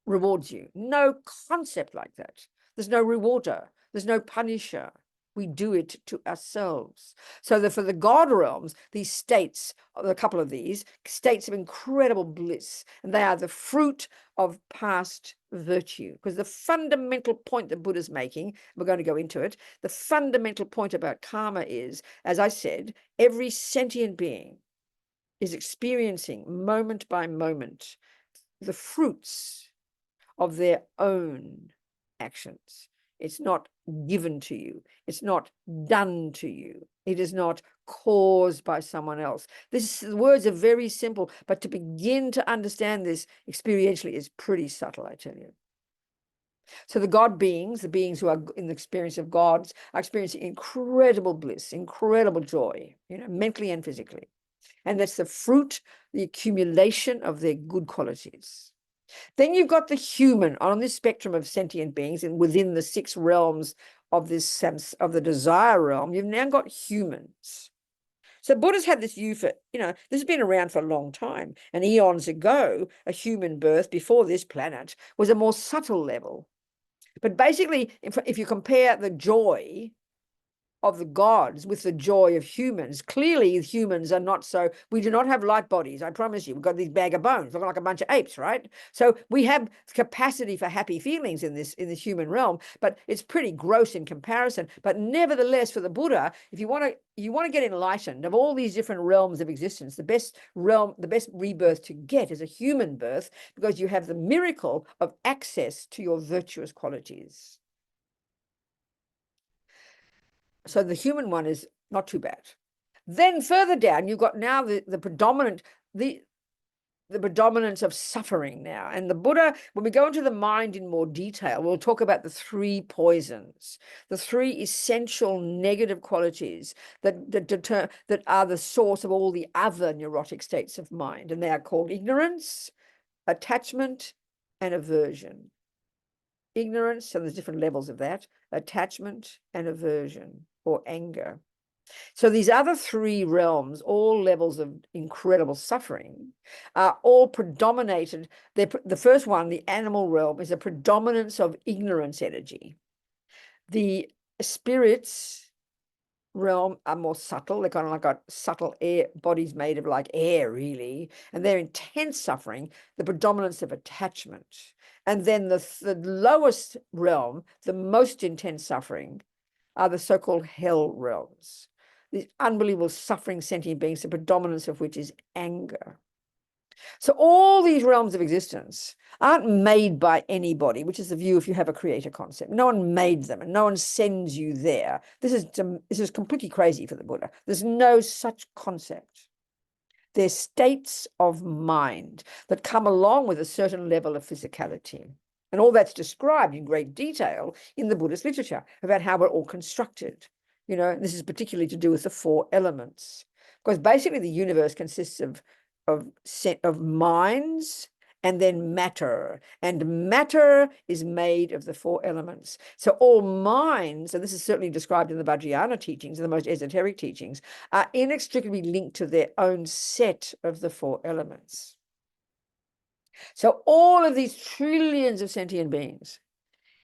Speaker 1: rewards you. No concept like that. There's no rewarder. There's no punisher. We do it to ourselves. So that for the God realms, these states, a couple of these states of incredible bliss, and they are the fruit of past virtue. Because the fundamental point that Buddha's making, we're going to go into it, the fundamental point about karma is, as I said, every sentient being is experiencing moment by moment the fruits of their own actions. It's not given to you. It's not done to you. It is not caused by someone else. The words are very simple, but to begin to understand this experientially is pretty subtle, I tell you. So the God beings, the beings who are in the experience of gods, are experiencing incredible bliss, incredible joy, mentally and physically. And that's the fruit, the accumulation of their good qualities. Then you've got the human on this spectrum of sentient beings, and within the 6 realms of this sense of the desire realm, you've now got humans. So Buddha's had this view for, this has been around for a long time. And eons ago, a human birth before this planet was a more subtle level. But basically, if you compare the joy of the gods with the joy of humans, clearly humans are not so, we do not have light bodies, I promise you. We've got these bag of bones looking like a bunch of apes, right? So we have capacity for happy feelings in this human realm, but it's pretty gross in comparison. But nevertheless, for the Buddha, if you want to get enlightened of all these different realms of existence, the best rebirth to get is a human birth, because you have the miracle of access to your virtuous qualities. So the human one is not too bad. Then further down, you've got now the predominance of suffering now. And the Buddha, when we go into the mind in more detail, we'll talk about the 3 poisons, the 3 essential negative qualities that are the source of all the other neurotic states of mind. And they are called ignorance, attachment, and aversion. Ignorance, and there's different levels of that, attachment and aversion, or anger. So these other 3 realms, all levels of incredible suffering, are all predominated. The first one, the animal realm, is a predominance of ignorance energy. The spirits realm are more subtle. They're kind of like got subtle air bodies made of like air, really, and they're intense suffering, the predominance of attachment. And then the lowest realm, the most intense suffering, are the so-called hell realms, these unbelievable suffering sentient beings, the predominance of which is anger. So all these realms of existence aren't made by anybody, which is the view if you have a creator concept. No one made them, and no one sends you there. This is completely crazy for the Buddha. There's no such concept. They're states of mind that come along with a certain level of physicality. And all that's described in great detail in the Buddhist literature about how we're all constructed. This is particularly to do with the 4 elements. Because basically the universe consists of minds and then matter. And matter is made of the 4 elements. So all minds, and this is certainly described in the Vajrayana teachings, the most esoteric teachings, are inextricably linked to their own set of the 4 elements. So all of these trillions of sentient beings,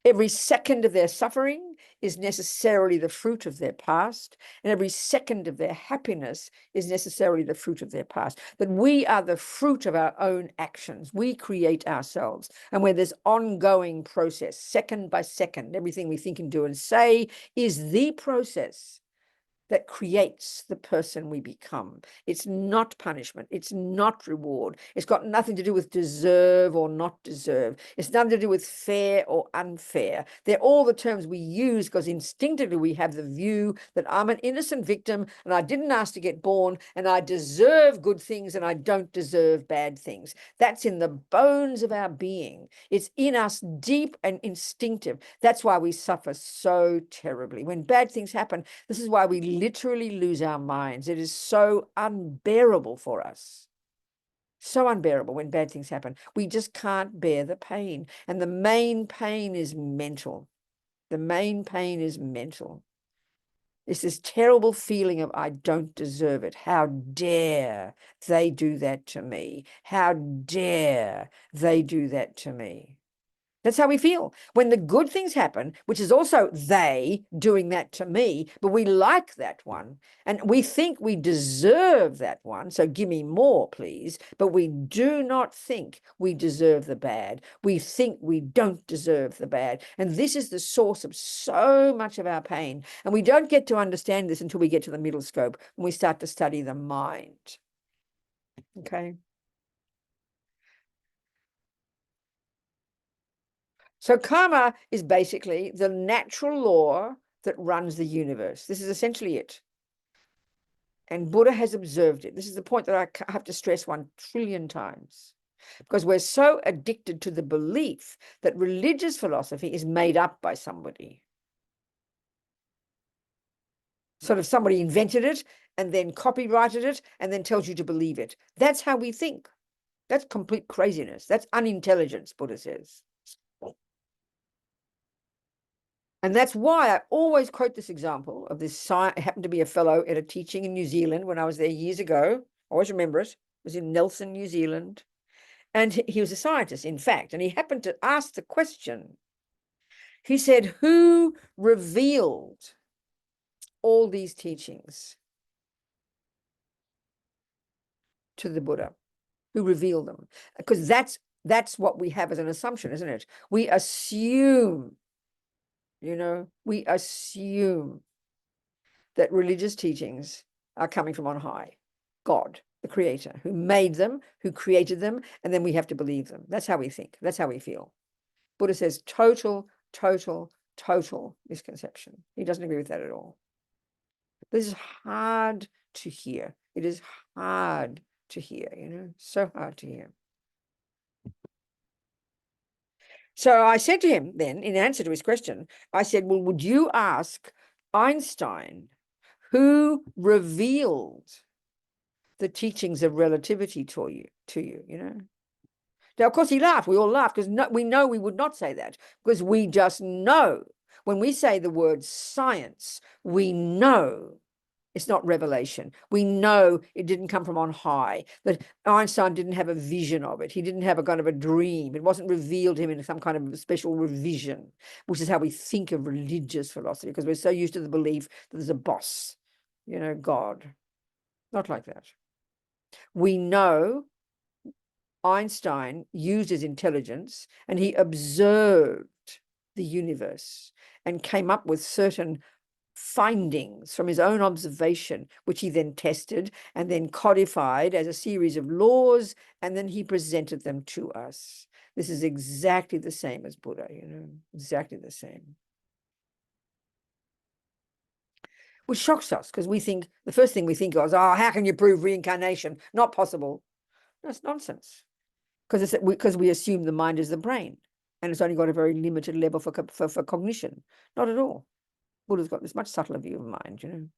Speaker 1: every second of their suffering is necessarily the fruit of their past, and every second of their happiness is necessarily the fruit of their past. That we are the fruit of our own actions. We create ourselves. And where there's ongoing process, second by second, everything we think and do and say is the process that creates the person we become. It's not punishment. It's not reward. It's got nothing to do with deserve or not deserve. It's nothing to do with fair or unfair. They're all the terms we use because instinctively we have the view that I'm an innocent victim and I didn't ask to get born and I deserve good things and I don't deserve bad things. That's in the bones of our being. It's in us, deep and instinctive. That's why we suffer so terribly. When bad things happen, this is why we literally lose our minds. It is so unbearable for us. So unbearable when bad things happen. We just can't bear the pain. And the main pain is mental. The main pain is mental. It's this terrible feeling of, I don't deserve it. How dare they do that to me? How dare they do that to me? That's how we feel. When the good things happen, which is also they doing that to me, but we like that one. And we think we deserve that one. So give me more, please. But we do not think we deserve the bad. We think we don't deserve the bad. And this is the source of so much of our pain. And we don't get to understand this until we get to the middle scope, when we start to study the mind. Okay. So karma is basically the natural law that runs the universe. This is essentially it. And Buddha has observed it. This is the point that I have to stress 1,000,000,000,000 times, because we're so addicted to the belief that religious philosophy is made up by somebody. Sort of somebody invented it and then copyrighted it and then tells you to believe it. That's how we think. That's complete craziness. That's unintelligence, Buddha says. And that's why I always quote this example of this. I happened to be a fellow at a teaching in New Zealand when I was there years ago. I always remember it. It was in Nelson, New Zealand. And he was a scientist, in fact, and he happened to ask the question. He said, who revealed all these teachings to the Buddha? Who revealed them? Because that's what we have as an assumption, isn't it? We assume, we assume that religious teachings are coming from on high, God, the creator, who made them, who created them, and then we have to believe them. That's how we think. That's how we feel. Buddha says total misconception. He doesn't agree with that at all. This is hard to hear. It is hard to hear, so hard to hear. So I said to him then, in answer to his question, I said, well, would you ask Einstein who revealed the teachings of relativity to you? Now, of course, he laughed. We all laughed because we know we would not say that, because we just know. When we say the word science, we know it's not revelation. We know it didn't come from on high, that Einstein didn't have a vision of it. He didn't have a kind of a dream. It wasn't revealed to him in some kind of special revision, which is how we think of religious philosophy, because we're so used to the belief that there's a boss, God. Not like that. We know Einstein used his intelligence and he observed the universe and came up with certain findings from his own observation, which he then tested and then codified as a series of laws, and then he presented them to us. This is exactly the same as Buddha, exactly the same. Which shocks us, because we think, the first thing we think of is, how can you prove reincarnation? Not possible. That's nonsense. Because we assume the mind is the brain, and it's only got a very limited level for cognition. Not at all. Buddha's got this much subtler view of mind,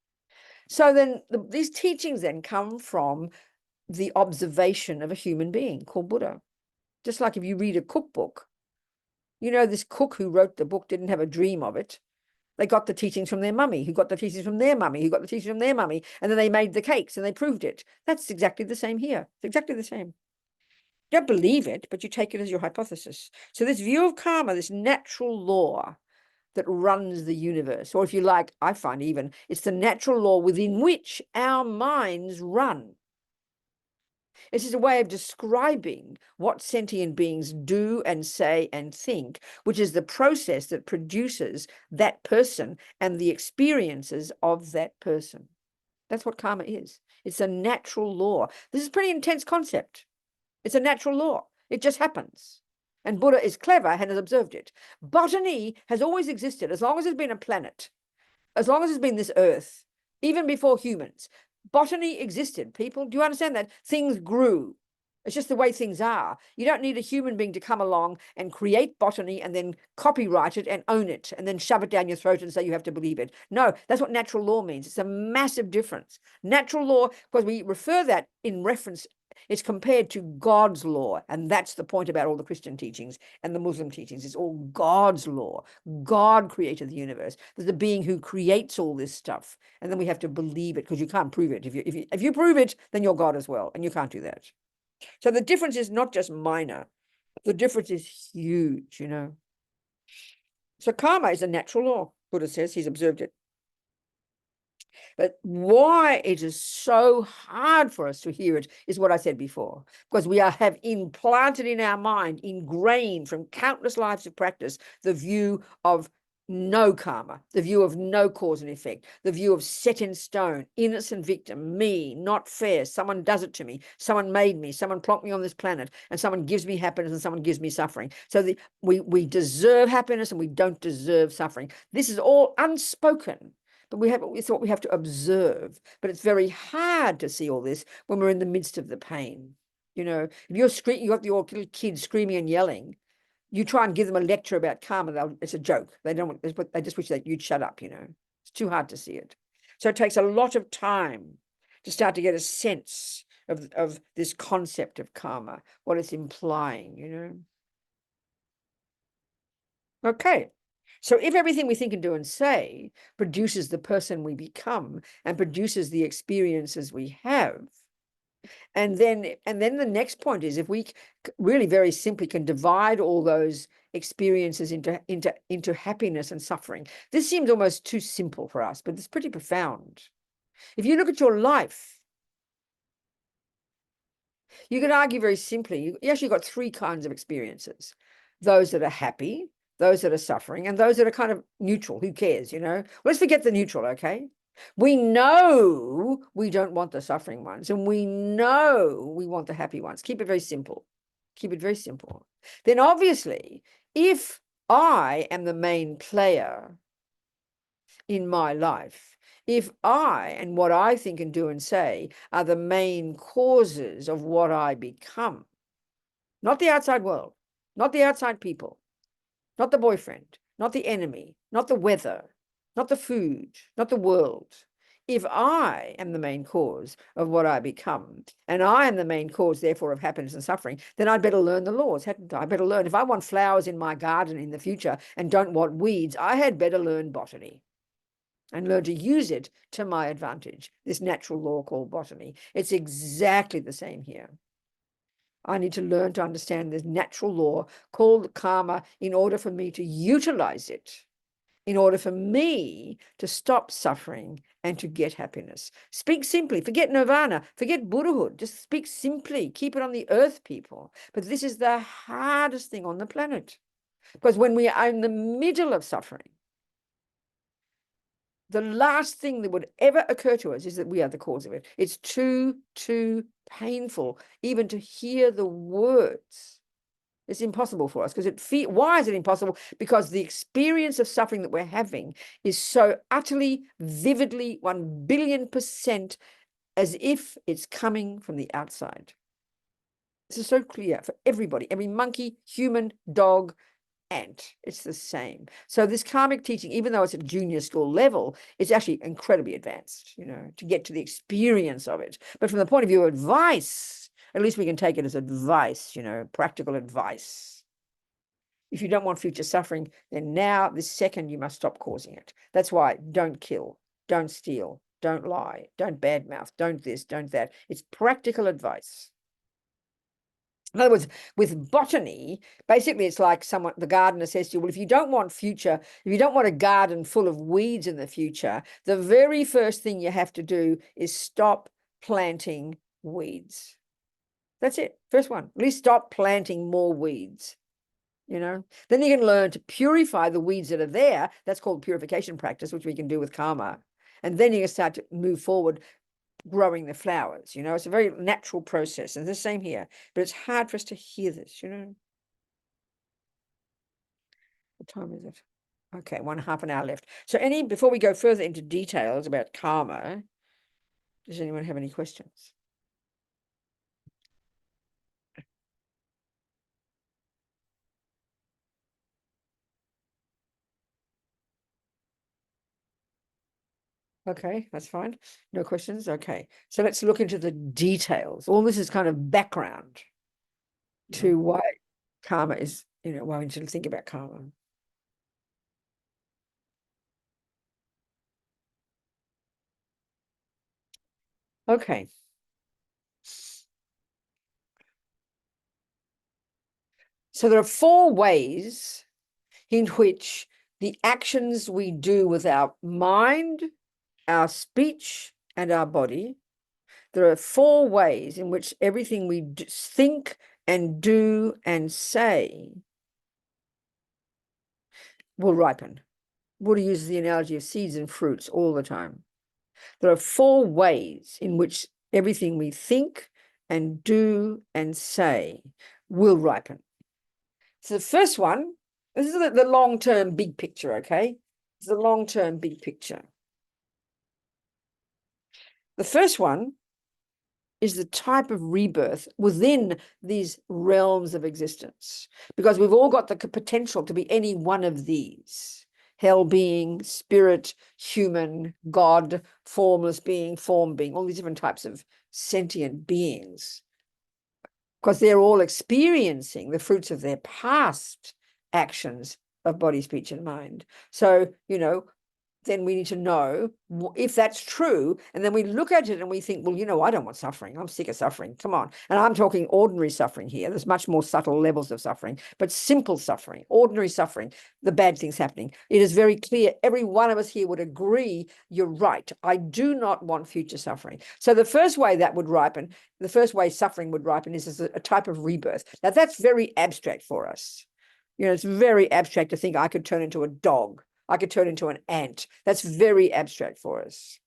Speaker 1: So then these teachings then come from the observation of a human being called Buddha. Just like if you read a cookbook, this cook who wrote the book didn't have a dream of it. They got the teachings from their mummy, who got the teachings from their mummy, who got the teachings from their mummy, and then they made the cakes and they proved it. That's exactly the same here. It's exactly the same. You don't believe it, but you take it as your hypothesis. So this view of karma, this natural law that runs the universe, or if you like, I find even, it's the natural law within which our minds run. This is a way of describing what sentient beings do and say and think, which is the process that produces that person and the experiences of that person. That's what karma is. It's a natural law. This is a pretty intense concept. It's a natural law. It just happens. And Buddha is clever and has observed it. Botany has always existed as long as there's been a planet, as long as there's been this earth, even before humans. Botany existed, people. Do you understand that? Things grew. It's just the way things are. You don't need a human being to come along and create botany and then copyright it and own it and then shove it down your throat and say you have to believe it. No, that's what natural law means. It's a massive difference. Natural law, because we refer that in reference, it's compared to God's law. And that's the point about all the Christian teachings and the Muslim teachings. It's all God's law. God created the universe. There's a being who creates all this stuff. And then we have to believe it, because you can't prove it. If you prove it, then you're God as well. And you can't do that. So the difference is not just minor. The difference is huge, you know. So karma is a natural law, Buddha says. He's observed it. But why it is so hard for us to hear it is what I said before, because we have implanted in our mind, ingrained from countless lives of practice, the view of no karma, the view of no cause and effect, the view of set in stone, innocent victim, me, not fair, someone does it to me, someone made me, someone plonked me on this planet, and someone gives me happiness and someone gives me suffering. So we deserve happiness and we don't deserve suffering. This is all unspoken. But it's what we have to observe. But it's very hard to see all this when we're in the midst of the pain. You know, if you got your little kids screaming and yelling, you try and give them a lecture about karma, it's a joke. They just wish that you'd shut up, you know. It's too hard to see it. So it takes a lot of time to start to get a sense of this concept of karma, what it's implying, you know. Okay. So if everything we think and do and say produces the person we become and produces the experiences we have, and then the next point is if we really very simply can divide all those experiences into happiness and suffering. This seems almost too simple for us, but it's pretty profound. If you look at your life, you can argue very simply, you actually got three kinds of experiences: those that are happy, those that are suffering, and those that are kind of neutral. Who cares, you know? Let's forget the neutral, okay? We know we don't want the suffering ones, and we know we want the happy ones. Keep it very simple. Keep it very simple. Then obviously, if I am the main player in my life, if I and what I think and do and say are the main causes of what I become, not the outside world, not the outside people, not the boyfriend, not the enemy, not the weather, not the food, not the world. If I am the main cause of what I become, and I am the main cause, therefore, of happiness and suffering, then I'd better learn the laws, hadn't I? I better learn. If I want flowers in my garden in the future and don't want weeds, I had better learn botany and learn to use it to my advantage, this natural law called botany. It's exactly the same here. I need to learn to understand this natural law called karma in order for me to utilize it, in order for me to stop suffering and to get happiness. Speak simply, forget nirvana, forget Buddhahood, just speak simply, keep it on the earth, people. But this is the hardest thing on the planet, because when we are in the middle of suffering, the last thing that would ever occur to us is that we are the cause of it. It's too painful even to hear the words. It's impossible for us because why is it impossible? Because the experience of suffering that we're having is so utterly, vividly, 1,000,000,000% as if it's coming from the outside. This is so clear for everybody, every monkey, human, dog, ant. It's the same. So this karmic teaching, even though it's at junior school level, it's actually incredibly advanced, you know, to get to the experience of it. But from the point of view of advice, at least we can take it as advice, you know, practical advice. If you don't want future suffering, then now, this second, you must stop causing it. That's why don't kill, don't steal, don't lie, don't badmouth, don't this, don't that. It's practical advice. In other words, with botany, basically it's like the gardener says to you, well, if you don't want a garden full of weeds in the future, the very first thing you have to do is stop planting weeds. That's it. First one, at least stop planting more weeds, you know. Then you can learn to purify the weeds that are there. That's called purification practice, which we can do with karma. And then you can start to move forward growing the flowers, you know. It's a very natural process, and the same here, but it's hard for us to hear this, you know. What time is it? Okay, half an hour left. So before we go further into details about karma, does anyone have any questions? Okay, that's fine. No questions. Okay, so let's look into the details. All this is kind of background to why karma is, you know, why we should think about karma. Okay. So there are 4 ways in which the actions we do with our mind, our speech, and our body, there are 4 ways in which everything we think and do and say will ripen. Buddha uses the analogy of seeds and fruits all the time. There are 4 ways in which everything we think and do and say will ripen. So the first one, this is the long-term big picture, okay? It's the long-term big picture. The first one is the type of rebirth within these realms of existence, because we've all got the potential to be any one of these: hell being, spirit, human, God, formless being, form being, all these different types of sentient beings, because they're all experiencing the fruits of their past actions of body, speech, and mind. So, then we need to know if that's true. And then we look at it and we think, well, I don't want suffering. I'm sick of suffering. Come on. And I'm talking ordinary suffering here. There's much more subtle levels of suffering, but simple suffering, ordinary suffering, the bad things happening. It is very clear. Every one of us here would agree, you're right. I do not want future suffering. So the first way that would ripen, the first way suffering would ripen is as a type of rebirth. Now that's very abstract for us. It's very abstract to think I could turn into a dog. I could turn into an ant. That's very abstract for us.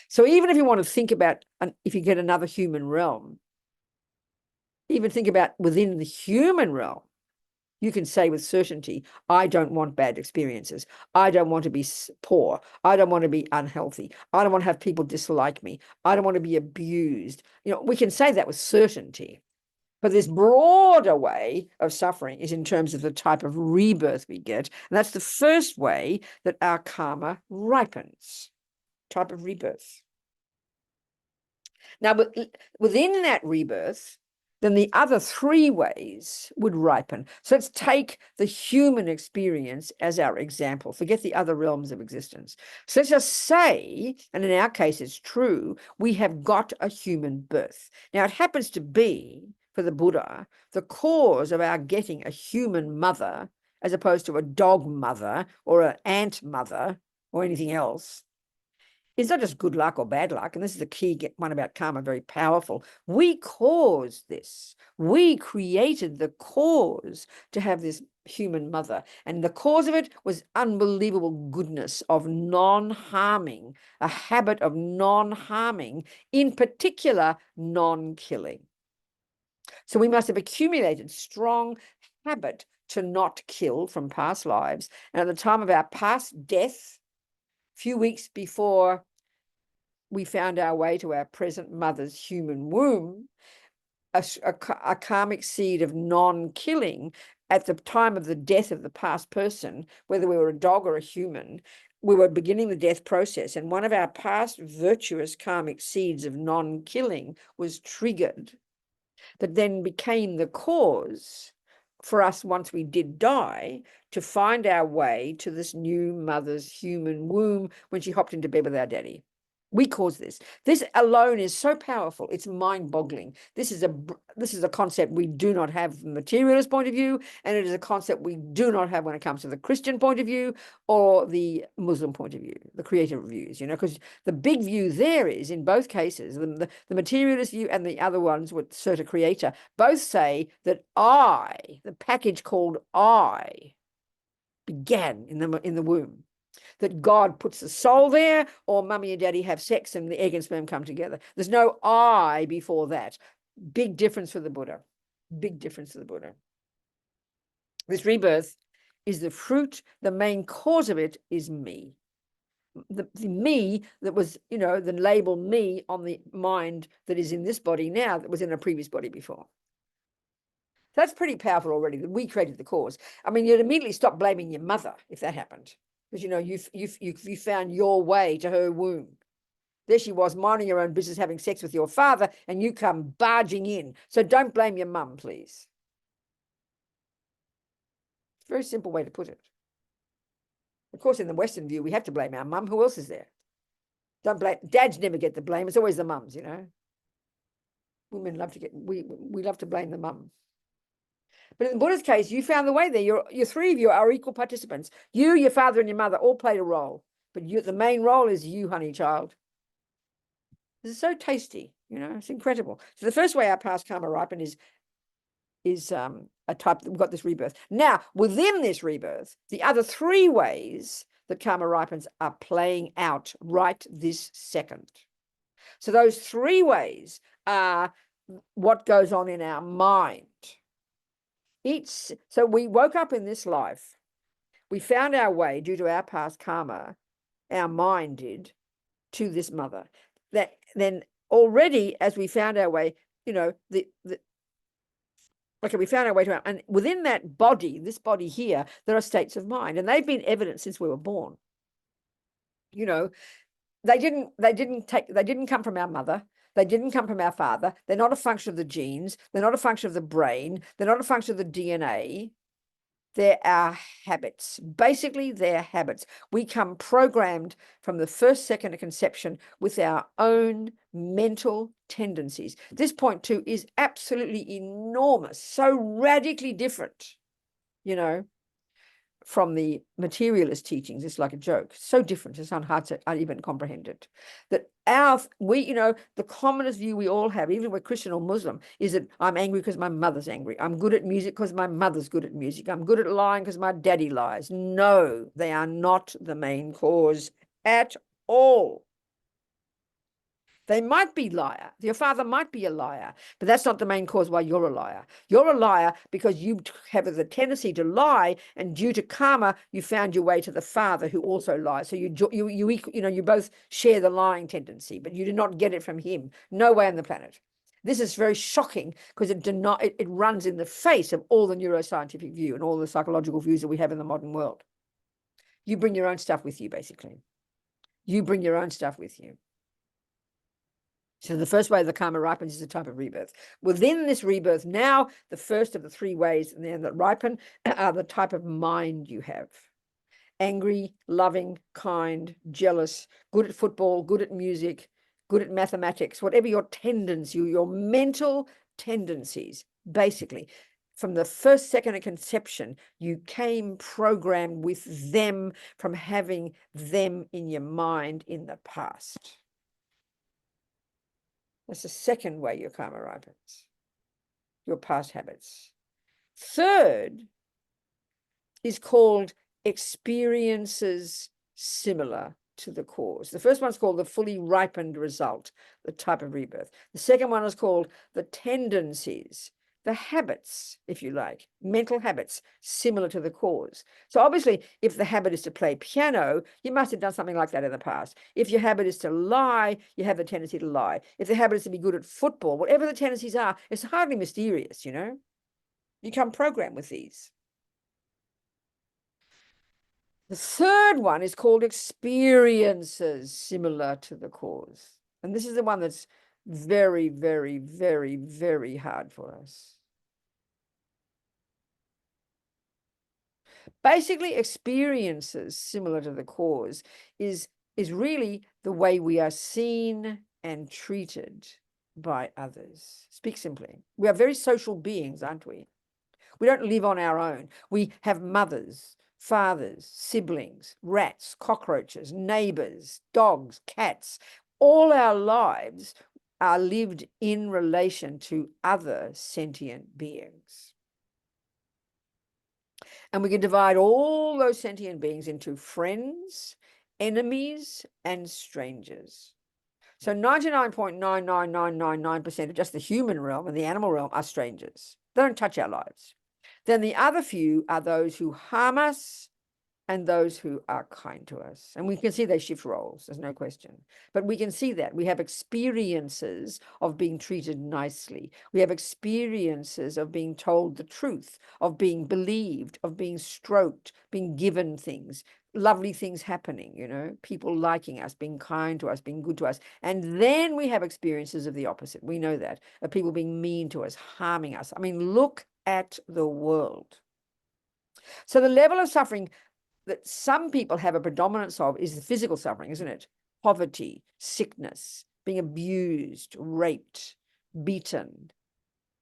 Speaker 1: So even if you want to think about, if you get another human realm, even think about within the human realm, you can say with certainty, I don't want bad experiences. I don't want to be poor. I don't want to be unhealthy. I don't want to have people dislike me. I don't want to be abused. We can say that with certainty. But this broader way of suffering is in terms of the type of rebirth we get. And that's the first way that our karma ripens, type of rebirth. Now, within that rebirth, then the other 3 ways would ripen. So let's take the human experience as our example. Forget the other realms of existence. So let's just say, and in our case it's true, we have got a human birth. Now it happens to be, for the Buddha, the cause of our getting a human mother as opposed to a dog mother or an ant mother or anything else. It's not just good luck or bad luck, and this is the key one about karma, very powerful. We caused this. We created the cause to have this human mother, and the cause of it was unbelievable goodness of non-harming, a habit of non-harming, in particular non-killing. So we must have accumulated strong habit to not kill from past lives, and at the time of our past death, a few weeks before we found our way to our present mother's human womb, a karmic seed of non-killing at the time of the death of the past person, whether we were a dog or a human, we were beginning the death process. And one of our past virtuous karmic seeds of non-killing was triggered, that then became the cause for us, once we did die, to find our way to this new mother's human womb when she hopped into bed with our daddy. We caused this. This alone is so powerful. It's mind-boggling. This is a concept we do not have from the materialist point of view, and it is a concept we do not have when it comes to the Christian point of view or the Muslim point of view, the creative views, because the big view there is, in both cases, the materialist view and the other ones with Certa Creator, both say that the package called I, began in the womb. That God puts the soul there, or mummy and daddy have sex and the egg and sperm come together. There's no I before that. Big difference for the Buddha. Big difference for the Buddha. This rebirth is the fruit. The main cause of it is me. The me that was, the label me on the mind that is in this body now that was in a previous body before. That's pretty powerful already, that we created the cause. I mean, you'd immediately stop blaming your mother if that happened. Because, you found your way to her womb. There she was, minding her own business, having sex with your father, and you come barging in. So don't blame your mum, please. It's a very simple way to put it. Of course, in the Western view, we have to blame our mum. Who else is there? Don't blame. Dads never get the blame. It's always the mums, Women love to we love to blame the mum. But in Buddha's case, you found the way there. You're three of you are equal participants. You, your father, and your mother all played a role. But the main role is you, honey child. This is so tasty, it's incredible. So the first way our past karma ripen is a type that we've got this rebirth. Now, within this rebirth, the other three ways that karma ripens are playing out right this second. So those three ways are what goes on in our mind. So we woke up in this life. We found our way due to our past karma, our mind did, to this mother. That then already, as we found our way, we found our way to and within that body, this body here, there are states of mind, and they've been evident since we were born. They didn't come from our mother. They didn't come from our father. They're not a function of the genes. They're not a function of the brain. They're not a function of the DNA. They're our habits. Basically, they're habits. We come programmed from the first second of conception with our own mental tendencies. This point, too, is absolutely enormous, so radically different, from the materialist teachings. It's like a joke. So different. It's hard to even comprehend it. That the commonest view we all have, even if we're Christian or Muslim, is that I'm angry because my mother's angry. I'm good at music because my mother's good at music. I'm good at lying because my daddy lies. No, they are not the main cause at all. They might be liar. Your father might be a liar, but that's not the main cause why you're a liar. You're a liar because you have the tendency to lie, and due to karma, you found your way to the father who also lies. So you both share the lying tendency, but you did not get it from him. No way on the planet. This is very shocking because it runs in the face of all the neuroscientific view and all the psychological views that we have in the modern world. You bring your own stuff with you, basically. You bring your own stuff with you. So the first way the karma ripens is a type of rebirth. Within this rebirth, now the first of the three ways that ripen are the type of mind you have. Angry, loving, kind, jealous, good at football, good at music, good at mathematics, whatever your tendencies, your mental tendencies, basically. From the first second of conception, you came programmed with them from having them in your mind in the past. That's the second way your karma ripens, your past habits. Third is called experiences similar to the cause. The first one's called the fully ripened result, the type of rebirth. The second one is called the tendencies, the habits, if you like, mental habits similar to the cause. So obviously, if the habit is to play piano, you must have done something like that in the past. If your habit is to lie, you have the tendency to lie. If the habit is to be good at football, whatever the tendencies are, it's hardly mysterious, You come programmed with these. The third one is called experiences similar to the cause. And this is the one that's very, very, very, very hard for us. Basically, experiences similar to the cause is really the way we are seen and treated by others. Speak simply. We are very social beings, aren't we? We don't live on our own. We have mothers, fathers, siblings, rats, cockroaches, neighbors, dogs, cats. All our lives are lived in relation to other sentient beings. And we can divide all those sentient beings into friends, enemies, and strangers. So 99.99999% of just the human realm and the animal realm are strangers. They don't touch our lives. Then the other few are those who harm us and those who are kind to us. And we can see they shift roles, there's no question. But we can see that. We have experiences of being treated nicely. We have experiences of being told the truth, of being believed, of being stroked, being given things, lovely things happening, people liking us, being kind to us, being good to us. And then we have experiences of the opposite. We know that, of people being mean to us, harming us. I mean, look at the world. So the level of suffering that some people have a predominance of is the physical suffering, isn't it? Poverty, sickness, being abused, raped, beaten,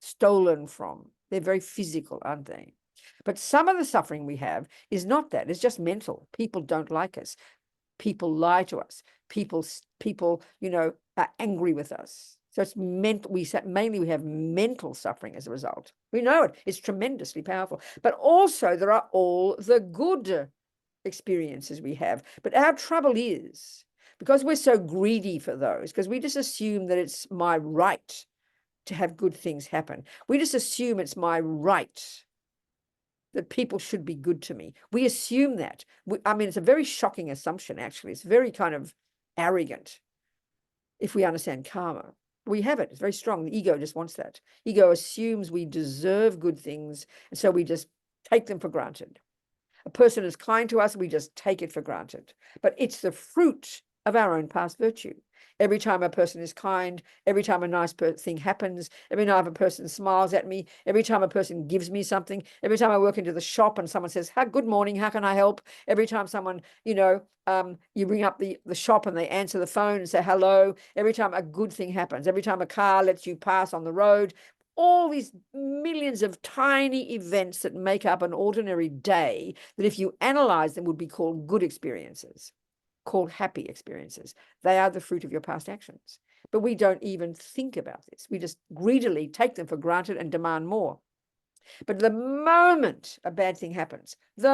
Speaker 1: stolen from, They're very physical, aren't they? But some of the suffering we have is not that. It's just mental. People don't like us. People lie to us. People, are angry with us. So it's mental. Mainly we have mental suffering as a result. We know it. It's tremendously powerful. But also there are all the good experiences we have. But our trouble is, because we're so greedy for those, because we just assume that it's my right to have good things happen. We just assume it's my right that people should be good to me. We assume that. I mean, it's a very shocking assumption, actually. It's very kind of arrogant if we understand karma. We have it. It's very strong. The ego just wants that. Ego assumes we deserve good things, and so we just take them for granted. A person is kind to us, we just take it for granted. But it's the fruit of our own past virtue. Every time a person is kind, every time a nice thing happens, every time a person smiles at me, every time a person gives me something, every time I walk into the shop and someone says, good morning, how can I help? Every time someone, you ring up the shop and they answer the phone and say hello, every time a good thing happens, every time a car lets you pass on the road, all these millions of tiny events that make up an ordinary day that if you analyze them would be called good experiences, called happy experiences. They are the fruit of your past actions. But we don't even think about this. We just greedily take them for granted and demand more. But the moment a bad thing happens, we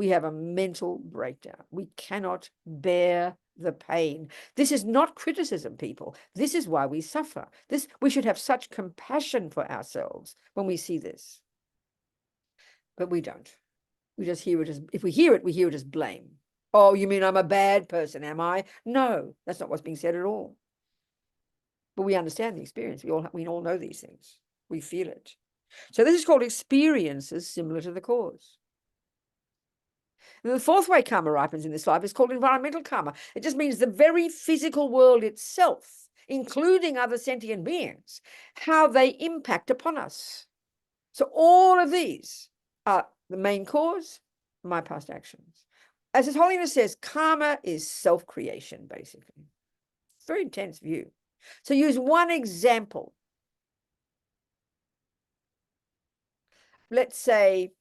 Speaker 1: have a mental breakdown. We cannot bear the pain. This is not criticism, people. This is why we suffer. We should have such compassion for ourselves when we see this. But we don't. We just hear it as, if we hear it as blame. Oh, you mean I'm a bad person, am I? No, that's not what's being said at all. But we understand the experience. We all know these things. We feel it. So this is called experiences similar to the cause. And the fourth way karma ripens in this life is called environmental karma. It just means the very physical world itself, including other sentient beings, how they impact upon us. So all of these are the main cause, my past actions. As His Holiness says, karma is self-creation, basically. Very intense view. So use one example. Let's say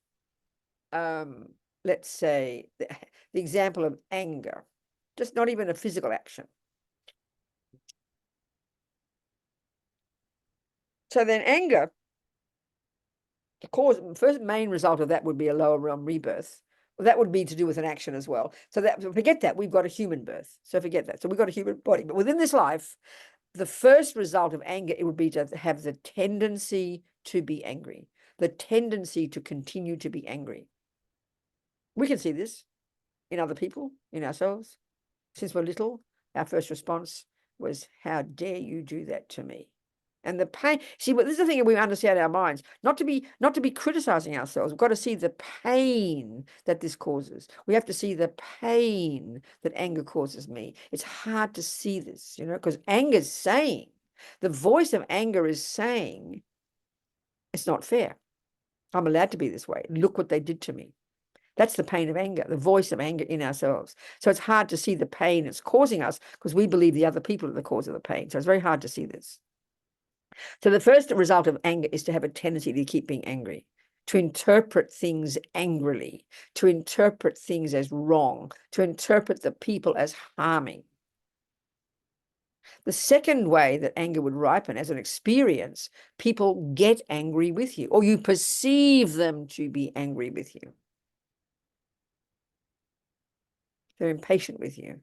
Speaker 1: the example of anger, just not even a physical action. So then anger, the cause, first main result of that would be a lower realm rebirth. Well, that would be to do with an action as well. So forget that, we've got a human birth. So forget that. So we've got a human body. But within this life, the first result of anger, it would be to have the tendency to be angry, the tendency to continue to be angry. We can see this in other people, in ourselves. Since we're little, our first response was, how dare you do that to me? And the pain, see, but this is the thing that we understand our minds, not to be criticizing ourselves. We've got to see the pain that this causes. We have to see the pain that anger causes me. It's hard to see this, because anger is saying, the voice of anger is saying, it's not fair. I'm allowed to be this way. Look what they did to me. That's the pain of anger, the voice of anger in ourselves. So it's hard to see the pain it's causing us because we believe the other people are the cause of the pain. So it's very hard to see this. So the first result of anger is to have a tendency to keep being angry, to interpret things angrily, to interpret things as wrong, to interpret the people as harming. The second way that anger would ripen as an experience, people get angry with you, or you perceive them to be angry with you. They're impatient with you,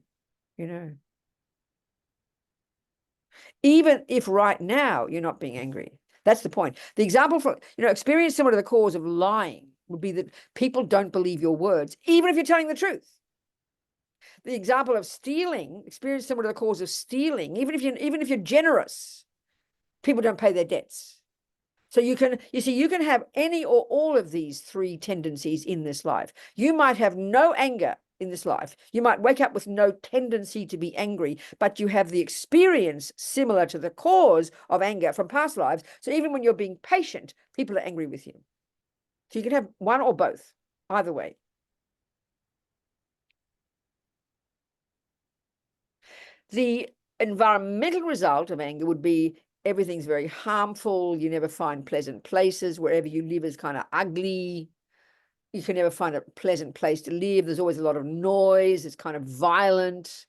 Speaker 1: Even if right now you're not being angry. That's the point. The example for, experience similar to the cause of lying would be that people don't believe your words, even if you're telling the truth. The example of stealing, experience similar to the cause of stealing, even if you're generous, people don't pay their debts. So you can have any or all of these three tendencies in this life. You might have no anger in this life. You might wake up with no tendency to be angry, but you have the experience similar to the cause of anger from past lives. So even when you're being patient, people are angry with you. So you can have one or both, either way. The environmental result of anger would be Everything's very harmful. You never find pleasant places. Wherever you live is kind of ugly. You can never find a pleasant place to live. There's always a lot of noise. It's kind of violent.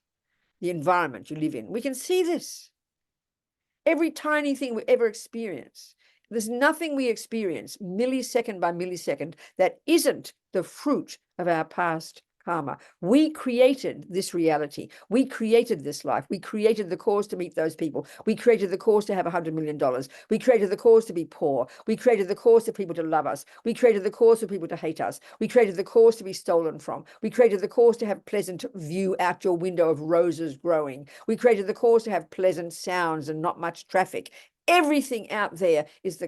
Speaker 1: The environment you live in. We can see this. Every tiny thing we ever experience. There's nothing we experience millisecond by millisecond that isn't the fruit of our past karma. We created this reality. We created this life. We created the cause to meet those people. We created the cause to have $100 million. We created the cause to be poor. We created the cause for people to love us. We created the cause for people to hate us. We created the cause to be stolen from. We created the cause to have pleasant view out your window of roses growing. We created the cause to have pleasant sounds and not much traffic. Everything out there is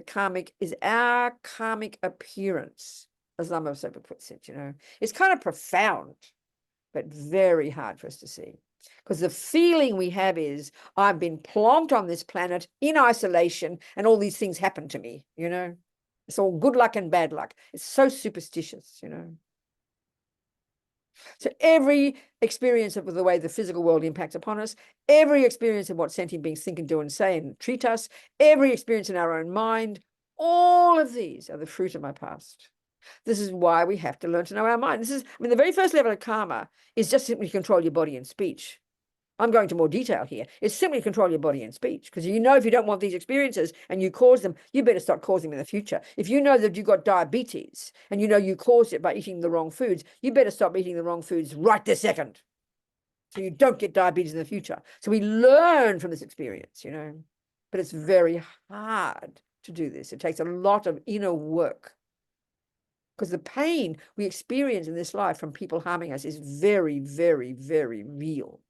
Speaker 1: our karmic appearance. As Lama puts it, it's kind of profound, but very hard for us to see. Because the feeling we have is, I've been plonked on this planet in isolation, and all these things happen to me, It's all good luck and bad luck. It's so superstitious, So every experience of the way the physical world impacts upon us, every experience of what sentient beings think and do and say and treat us, every experience in our own mind, all of these are the fruit of my past. This is why we have to learn to know our mind. The very first level of karma is just simply control your body and speech. I'm going to more detail here. It's simply control your body and speech, because if you don't want these experiences and you cause them, you better stop causing them in the future. If you know that you've got diabetes and you caused it by eating the wrong foods, you better stop eating the wrong foods right this second, so you don't get diabetes in the future. So we learn from this experience, but it's very hard to do this. It takes a lot of inner work. Because the pain we experience in this life from people harming us is very, very, very real.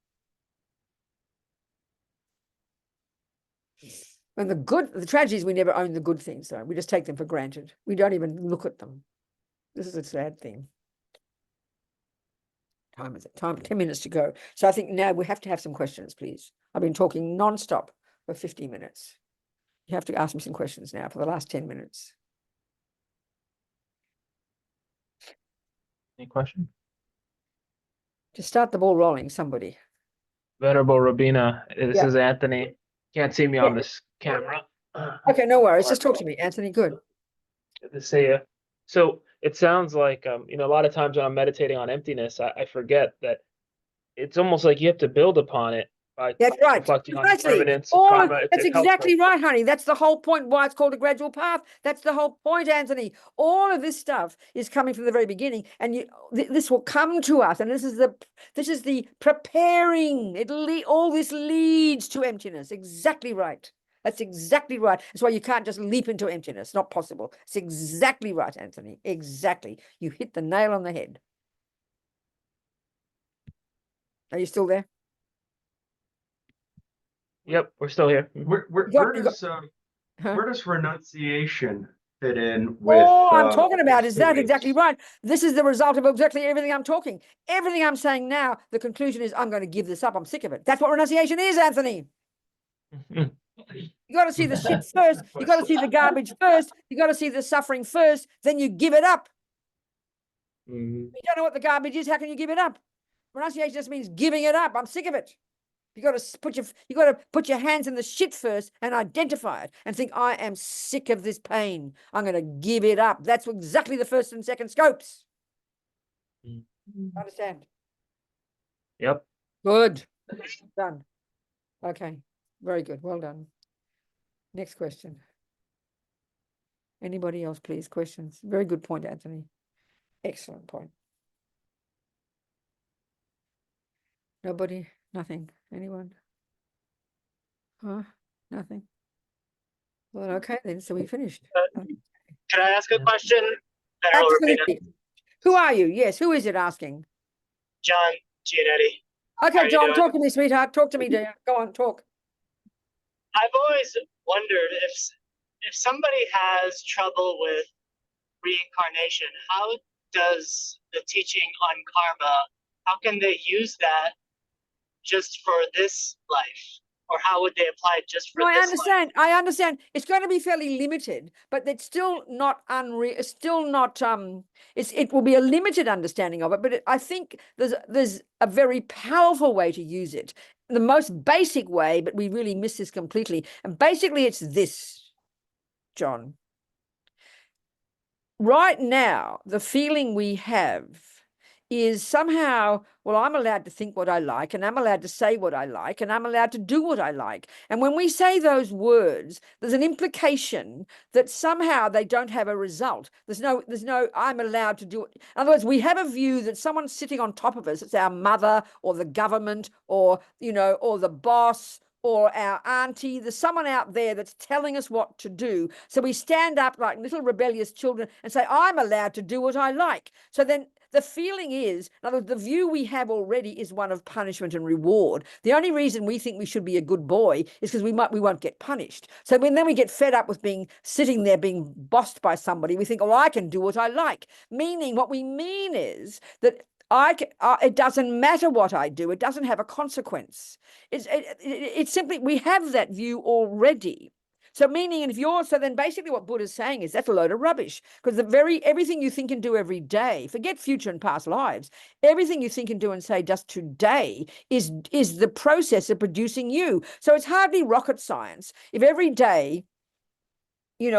Speaker 1: And the tragedy is we never own the good things, though. We just take them for granted. We don't even look at them. This is a sad thing. Time is it? 10 minutes to go. So I think now we have to have some questions, please. I've been talking non-stop for 50 minutes. You have to ask me some questions now for the last 10 minutes.
Speaker 2: Any question?
Speaker 1: To start the ball rolling, somebody.
Speaker 2: Venerable Robina, this is Anthony. Can't see me on this camera.
Speaker 1: Okay, no worries. Just talk to me, Anthony. Good.
Speaker 2: Good to see you. So it sounds like, a lot of times when I'm meditating on emptiness, I forget that it's almost like you have to build upon it by reflecting on impermanence, karma.
Speaker 1: That's exactly right, honey. That's the whole point why it's called a gradual path. That's the whole point, Anthony. All of this stuff is coming from the very beginning, and this will come to us. And this is the preparing. All this leads to emptiness. Exactly right. That's exactly right. That's why you can't just leap into emptiness. Not possible. It's exactly right, Anthony. Exactly. You hit the nail on the head. Are you still there?
Speaker 2: Yep, we're still here.
Speaker 3: Where does renunciation fit in with?
Speaker 1: All I'm talking about is that exactly right. This is the result of exactly everything I'm talking. Everything I'm saying now, the conclusion is I'm going to give this up. I'm sick of it. That's what renunciation is, Anthony. You got to see the shit first. You got to see the garbage first. You got to see the suffering first. Then you give it up. You don't know what the garbage is. How can you give it up? Renunciation just means giving it up. I'm sick of it. You got to put your hands in the shit first and identify it and think, I am sick of this pain. I'm going to give it up. That's exactly the first and second scopes. Understand?
Speaker 2: Yep.
Speaker 1: Good. Done. Okay. Very good. Well done. Next question. Anybody else, please? Questions? Very good point, Anthony. Excellent point. Nobody? Nothing? Anyone? Huh? Nothing? Well, okay then. So we finished.
Speaker 4: Can I ask a question?
Speaker 1: Absolutely. Who are you? Yes. Who is it asking?
Speaker 4: John Giannetti.
Speaker 1: Okay, John, talk to me, sweetheart. Talk to me, dear. Go on, talk.
Speaker 4: I've always wondered if somebody has trouble with reincarnation, how does the teaching on karma, how can they use that just for this life? Or how would they apply it just for this life?
Speaker 1: I understand. It's going to be fairly limited, but it's still not unreal. It's still not, it will be a limited understanding of it, but I think there's a very powerful way to use it. the most basic way, but we really miss this completely. And basically it's this, John. Right now, the feeling we have is somehow, well, I'm allowed to think what I like, and I'm allowed to say what I like, and I'm allowed to do what I like. And when we say those words, there's an implication that somehow they don't have a result. There's no, I'm allowed to do it. In other words, we have a view that someone's sitting on top of us. It's our mother or the government or, or the boss or our auntie. There's someone out there that's telling us what to do. So we stand up like little rebellious children and say, I'm allowed to do what I like. So then the feeling is, in other words, the view we have already is one of punishment and reward. The only reason we think we should be a good boy is because we won't get punished. So then we get fed up with sitting there being bossed by somebody. We think, oh, I can do what I like. Meaning what we mean is that it doesn't matter what I do. It doesn't have a consequence. It's simply, we have that view already. So meaning, and so then basically what Buddha's saying is that's a load of rubbish, because everything you think and do every day, forget future and past lives, everything you think and do and say just today is the process of producing you. So it's hardly rocket science. If every day,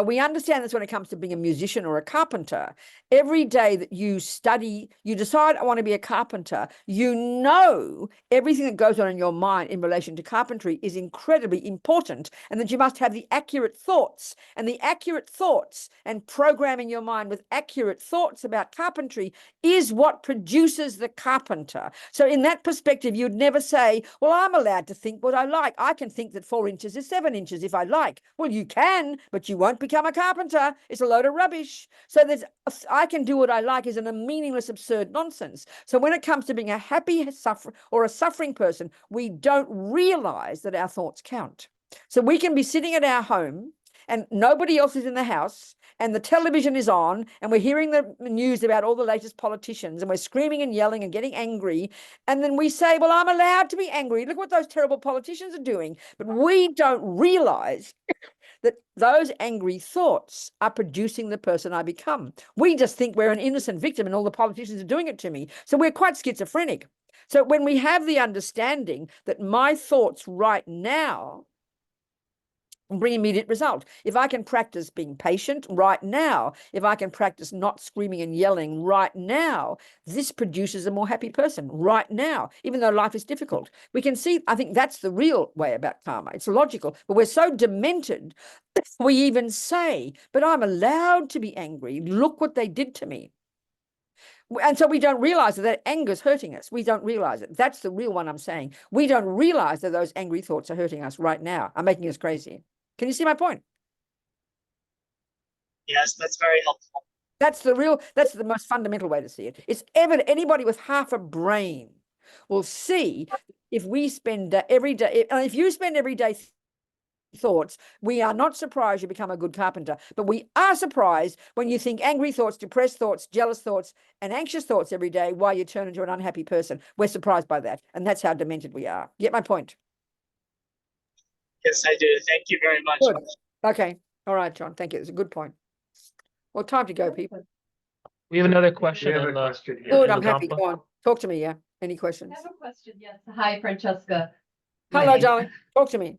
Speaker 1: we understand this when it comes to being a musician or a carpenter. Every day that you study, you decide, I want to be a carpenter, everything that goes on in your mind in relation to carpentry is incredibly important, and that you must have the accurate thoughts. And the accurate thoughts and programming your mind with accurate thoughts about carpentry is what produces the carpenter. So in that perspective, you'd never say, well, I'm allowed to think what I like. I can think that 4 inches is 7 inches if I like. Well, you can, but you won't become a carpenter. It's a load of rubbish. So I can do what I like is a meaningless, absurd nonsense. So when it comes to being a happy sufferer or a suffering person, we don't realize that our thoughts count. So we can be sitting at our home and nobody else is in the house, and the television is on, and we're hearing the news about all the latest politicians, and we're screaming and yelling and getting angry. And then we say, well, I'm allowed to be angry. Look what those terrible politicians are doing. But we don't realize that those angry thoughts are producing the person I become. We just think we're an innocent victim and all the politicians are doing it to me. So we're quite schizophrenic. So when we have the understanding that my thoughts right now bring immediate result. If I can practice being patient right now, if I can practice not screaming and yelling right now, this produces a more happy person right now, even though life is difficult. We can see, I think that's the real way about karma. It's logical, but we're so demented, we even say, but I'm allowed to be angry. Look what they did to me. And so we don't realize that anger is hurting us. We don't realize it. That's the real one I'm saying. We don't realize that those angry thoughts are hurting us right now, are making us crazy. Can you see my point?
Speaker 4: Yes, that's very helpful.
Speaker 1: That's the most fundamental way to see it. It's evident. Anybody with half a brain will see if we spend every day, if you spend every day thoughts, we are not surprised you become a good carpenter, but we are surprised when you think angry thoughts, depressed thoughts, jealous thoughts, and anxious thoughts every day while you turn into an unhappy person. We're surprised by that. And that's how demented we are. Get my point?
Speaker 4: Yes, I do. Thank you very much.
Speaker 1: Good. Okay. All right, John. Thank you. It's a good point. Well, time to go, people.
Speaker 2: We have another question.
Speaker 1: Good. I'm happy. Go on. Talk to me. Yeah. Any questions?
Speaker 5: I have a question. Yes. Hi, Francesca.
Speaker 1: Hello, darling. Talk to me.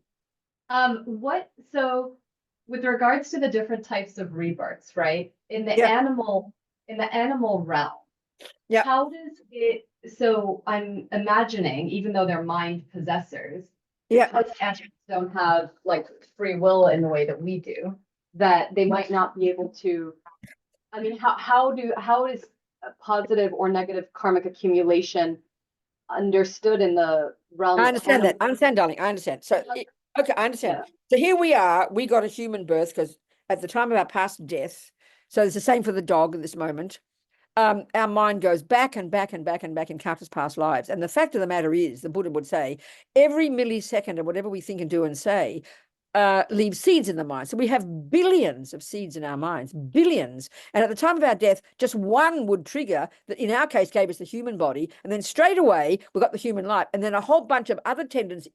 Speaker 5: So with regards to the different types of rebirths, right? In the animal realm, how does it, so I'm imagining, even though they're mind possessors, because animals don't have like free will in the way that we do, that they might not be able to, I mean, how is a positive or negative karmic accumulation understood in the realm?
Speaker 1: I understand that. I understand, darling. I understand. So, okay, I understand. Yeah. So here we are. We got a human birth because at the time of our past death, so it's the same for the dog at this moment, our mind goes back and back and back and back in countless past lives. And the fact of the matter is, the Buddha would say, every millisecond of whatever we think and do and say leave seeds in the mind. So we have billions of seeds in our minds, billions. And at the time of our death, just one would trigger that, in our case, gave us the human body. And then straight away, we got the human life. And then a whole bunch of other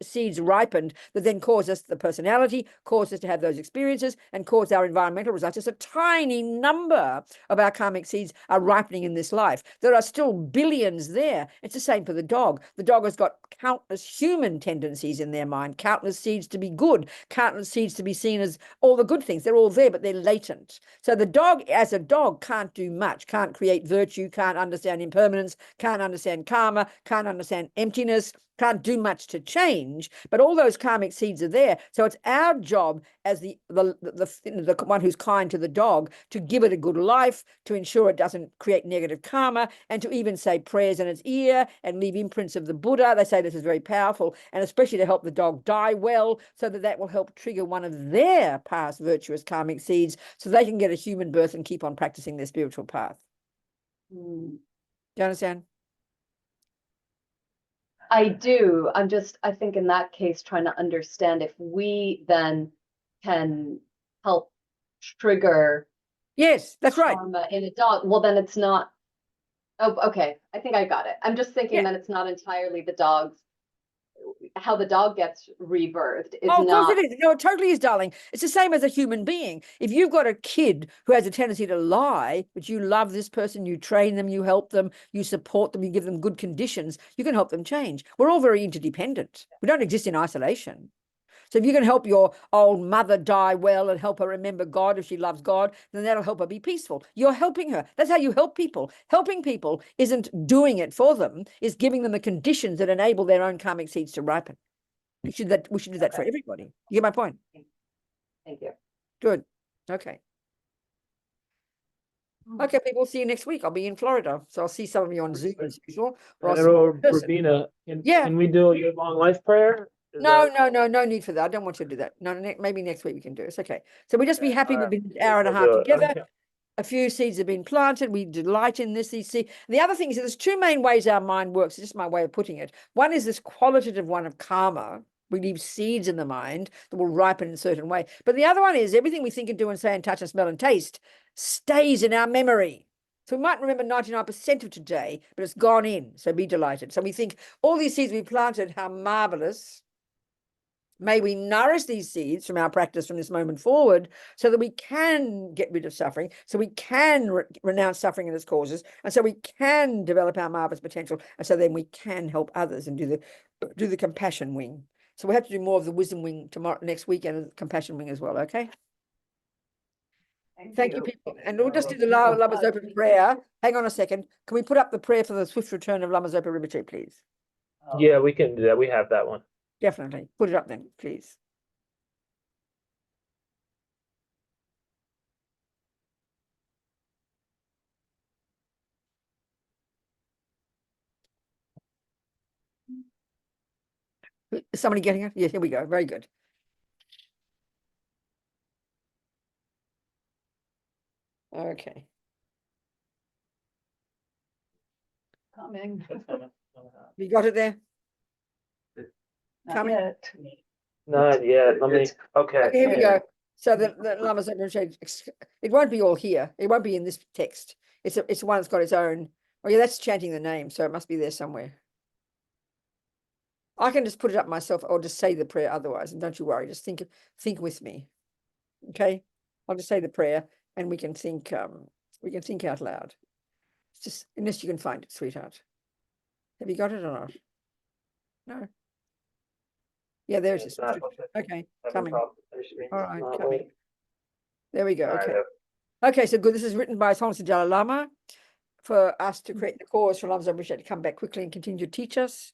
Speaker 1: seeds ripened that then caused us the personality, caused us to have those experiences, and caused our environmental results. Just a tiny number of our karmic seeds are ripening in this life. There are still billions there. It's the same for the dog. The dog has got countless human tendencies in their mind, countless seeds to be good, countless seeds to be seen as all the good things. They're all there, but they're latent. So the dog, as a dog, can't do much, can't create virtue, can't understand impermanence, can't understand karma, can't understand emptiness, can't do much to change, but all those karmic seeds are there. So it's our job as the one who's kind to the dog to give it a good life, to ensure it doesn't create negative karma, and to even say prayers in its ear and leave imprints of the Buddha. They say this is very powerful, and especially to help the dog die well, so that that will help trigger one of their past virtuous karmic seeds, so they can get a human birth and keep on practicing their spiritual path. Do you understand?
Speaker 5: I do. I think in that case, trying to understand if we then can help trigger.
Speaker 1: Yes, that's right.
Speaker 5: In a dog. Well, then it's not. Oh, okay. I think I got it. I'm just thinking that it's not entirely the dog's, how the dog gets rebirthed is
Speaker 1: of
Speaker 5: not.
Speaker 1: course it is. No, it totally is, darling. It's the same as a human being. If you've got a kid who has a tendency to lie, but you love this person, you train them, you help them, you support them, you give them good conditions, you can help them change. We're all very interdependent. We don't exist in isolation. So if you can help your old mother die well and help her remember God if she loves God, then that'll help her be peaceful. You're helping her. That's how you help people. Helping people isn't doing it for them, it's giving them the conditions that enable their own karmic seeds to ripen. We should do that for everybody. You get my point?
Speaker 5: Thank you.
Speaker 1: Good. Okay. Okay, people, see you next week. I'll be in Florida, so I'll see some of you on Zoom as usual.
Speaker 2: Venerable Robina, can we do your long life prayer?
Speaker 1: No need for that. I don't want you to do that. No, maybe next week we can do it. It's okay. So we just be happy we've been an hour and a half together. Okay. A few seeds have been planted. We delight in this. The other thing is that there's two main ways our mind works. It's just my way of putting it. One is this qualitative one of karma. We leave seeds in the mind that will ripen in a certain way. But the other one is everything we think and do and say and touch and smell and taste stays in our memory. So we might remember 99% of today, but it's gone in. So be delighted. So we think all these seeds we planted, how marvelous. May we nourish these seeds from our practice from this moment forward so that we can get rid of suffering, so we can renounce suffering and its causes, and so we can develop our marvelous potential, and so then we can help others and do the compassion wing. So we have to do more of the wisdom wing next week, and the compassion wing as well, okay? Thank you, people. And we'll just do the Lama Zopa prayer. Hang on a second. Can we put up the prayer for the swift return of Lama Zopa Rinpoche, please?
Speaker 2: Yeah, we can do that. We have that one.
Speaker 1: Definitely. Put it up then, please. Is somebody getting it? Yeah, here we go. Very good. Okay.
Speaker 5: Coming.
Speaker 1: You got it there?
Speaker 5: Not yet.
Speaker 2: Not yet. Let me. Okay.
Speaker 1: Here we go. So the Lama Zopa Rinpoche, it won't be all here. It won't be in this text. It's one that's got its own. Oh yeah, that's chanting the name, so it must be there somewhere. I can just put it up myself, or just say the prayer otherwise, and don't you worry. Just think with me. Okay, I'll just say the prayer, and we can think out loud. It's just unless you can find it, sweetheart. Have you got it or not? No. Yeah, there's this. Okay, coming. All right, coming. There we go. Okay. Okay, so good. This is written by His Holiness the Dalai Lama for us to create the cause for Lama Zopa Rinpoche to come back quickly and continue to teach us.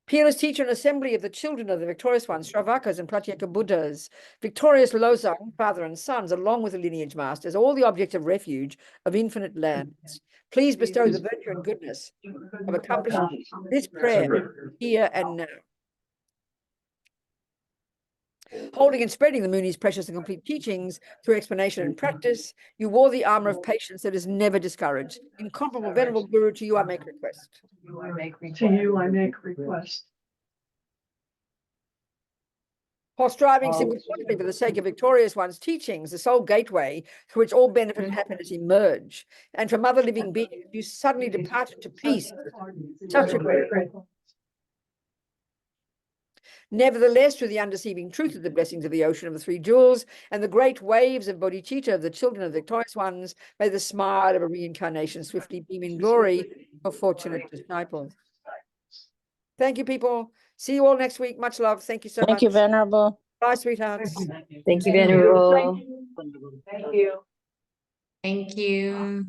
Speaker 1: Peerless teacher and assembly of the children of the victorious ones, Shravakas and Pratyeka Buddhas, victorious Losang, father and sons, along with the lineage masters, all the objects of refuge of infinite lands. Please bestow the virtue and goodness of accomplishing this prayer here and now. Holding and spreading the Muni's precious and complete teachings through explanation and practice, you wore the armor of patience that is never discouraged. Incomparable Venerable Guru, to you I make request.
Speaker 6: To you I make request.
Speaker 1: while striving simultaneously for the sake of victorious one's teachings, the sole gateway through which all benefit and happiness emerge. And from other living beings, you suddenly departed to peace. Such a great. Nevertheless, through the undeceiving truth of the blessings of the ocean of the three jewels and the great waves of bodhicitta of the children of the victorious ones, may the smile of a reincarnation swiftly beam in glory for fortunate disciples. Thank you, people. See you all next week. Much love. Thank you so much.
Speaker 6: Thank you, Venerable.
Speaker 1: Bye, sweethearts.
Speaker 7: Thank you, Venerable.
Speaker 5: Thank you.
Speaker 8: Thank you.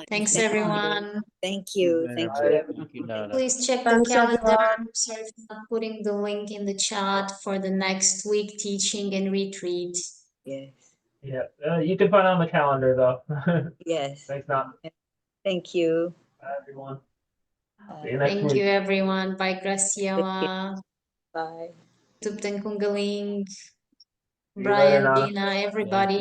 Speaker 8: Thanks, everyone.
Speaker 7: Thank you. Thank you.
Speaker 2: Thank you, Nana.
Speaker 8: Please check the
Speaker 7: Thanks,
Speaker 8: calendar.
Speaker 7: everyone.
Speaker 8: Sorry for not putting the link in the chat for the next week teaching and retreat.
Speaker 7: Yes.
Speaker 2: Yeah, you can find it on the calendar though.
Speaker 7: Yes.
Speaker 2: Thanks, Nana.
Speaker 7: Thank you.
Speaker 2: Bye, everyone. See you next
Speaker 8: Thank
Speaker 2: week.
Speaker 8: you, everyone. Bye, Graciela,
Speaker 7: Bye.
Speaker 8: Thubten, Kunga, Ling,
Speaker 2: See you later,
Speaker 8: Brian,
Speaker 2: Nana.
Speaker 8: Dina, everybody.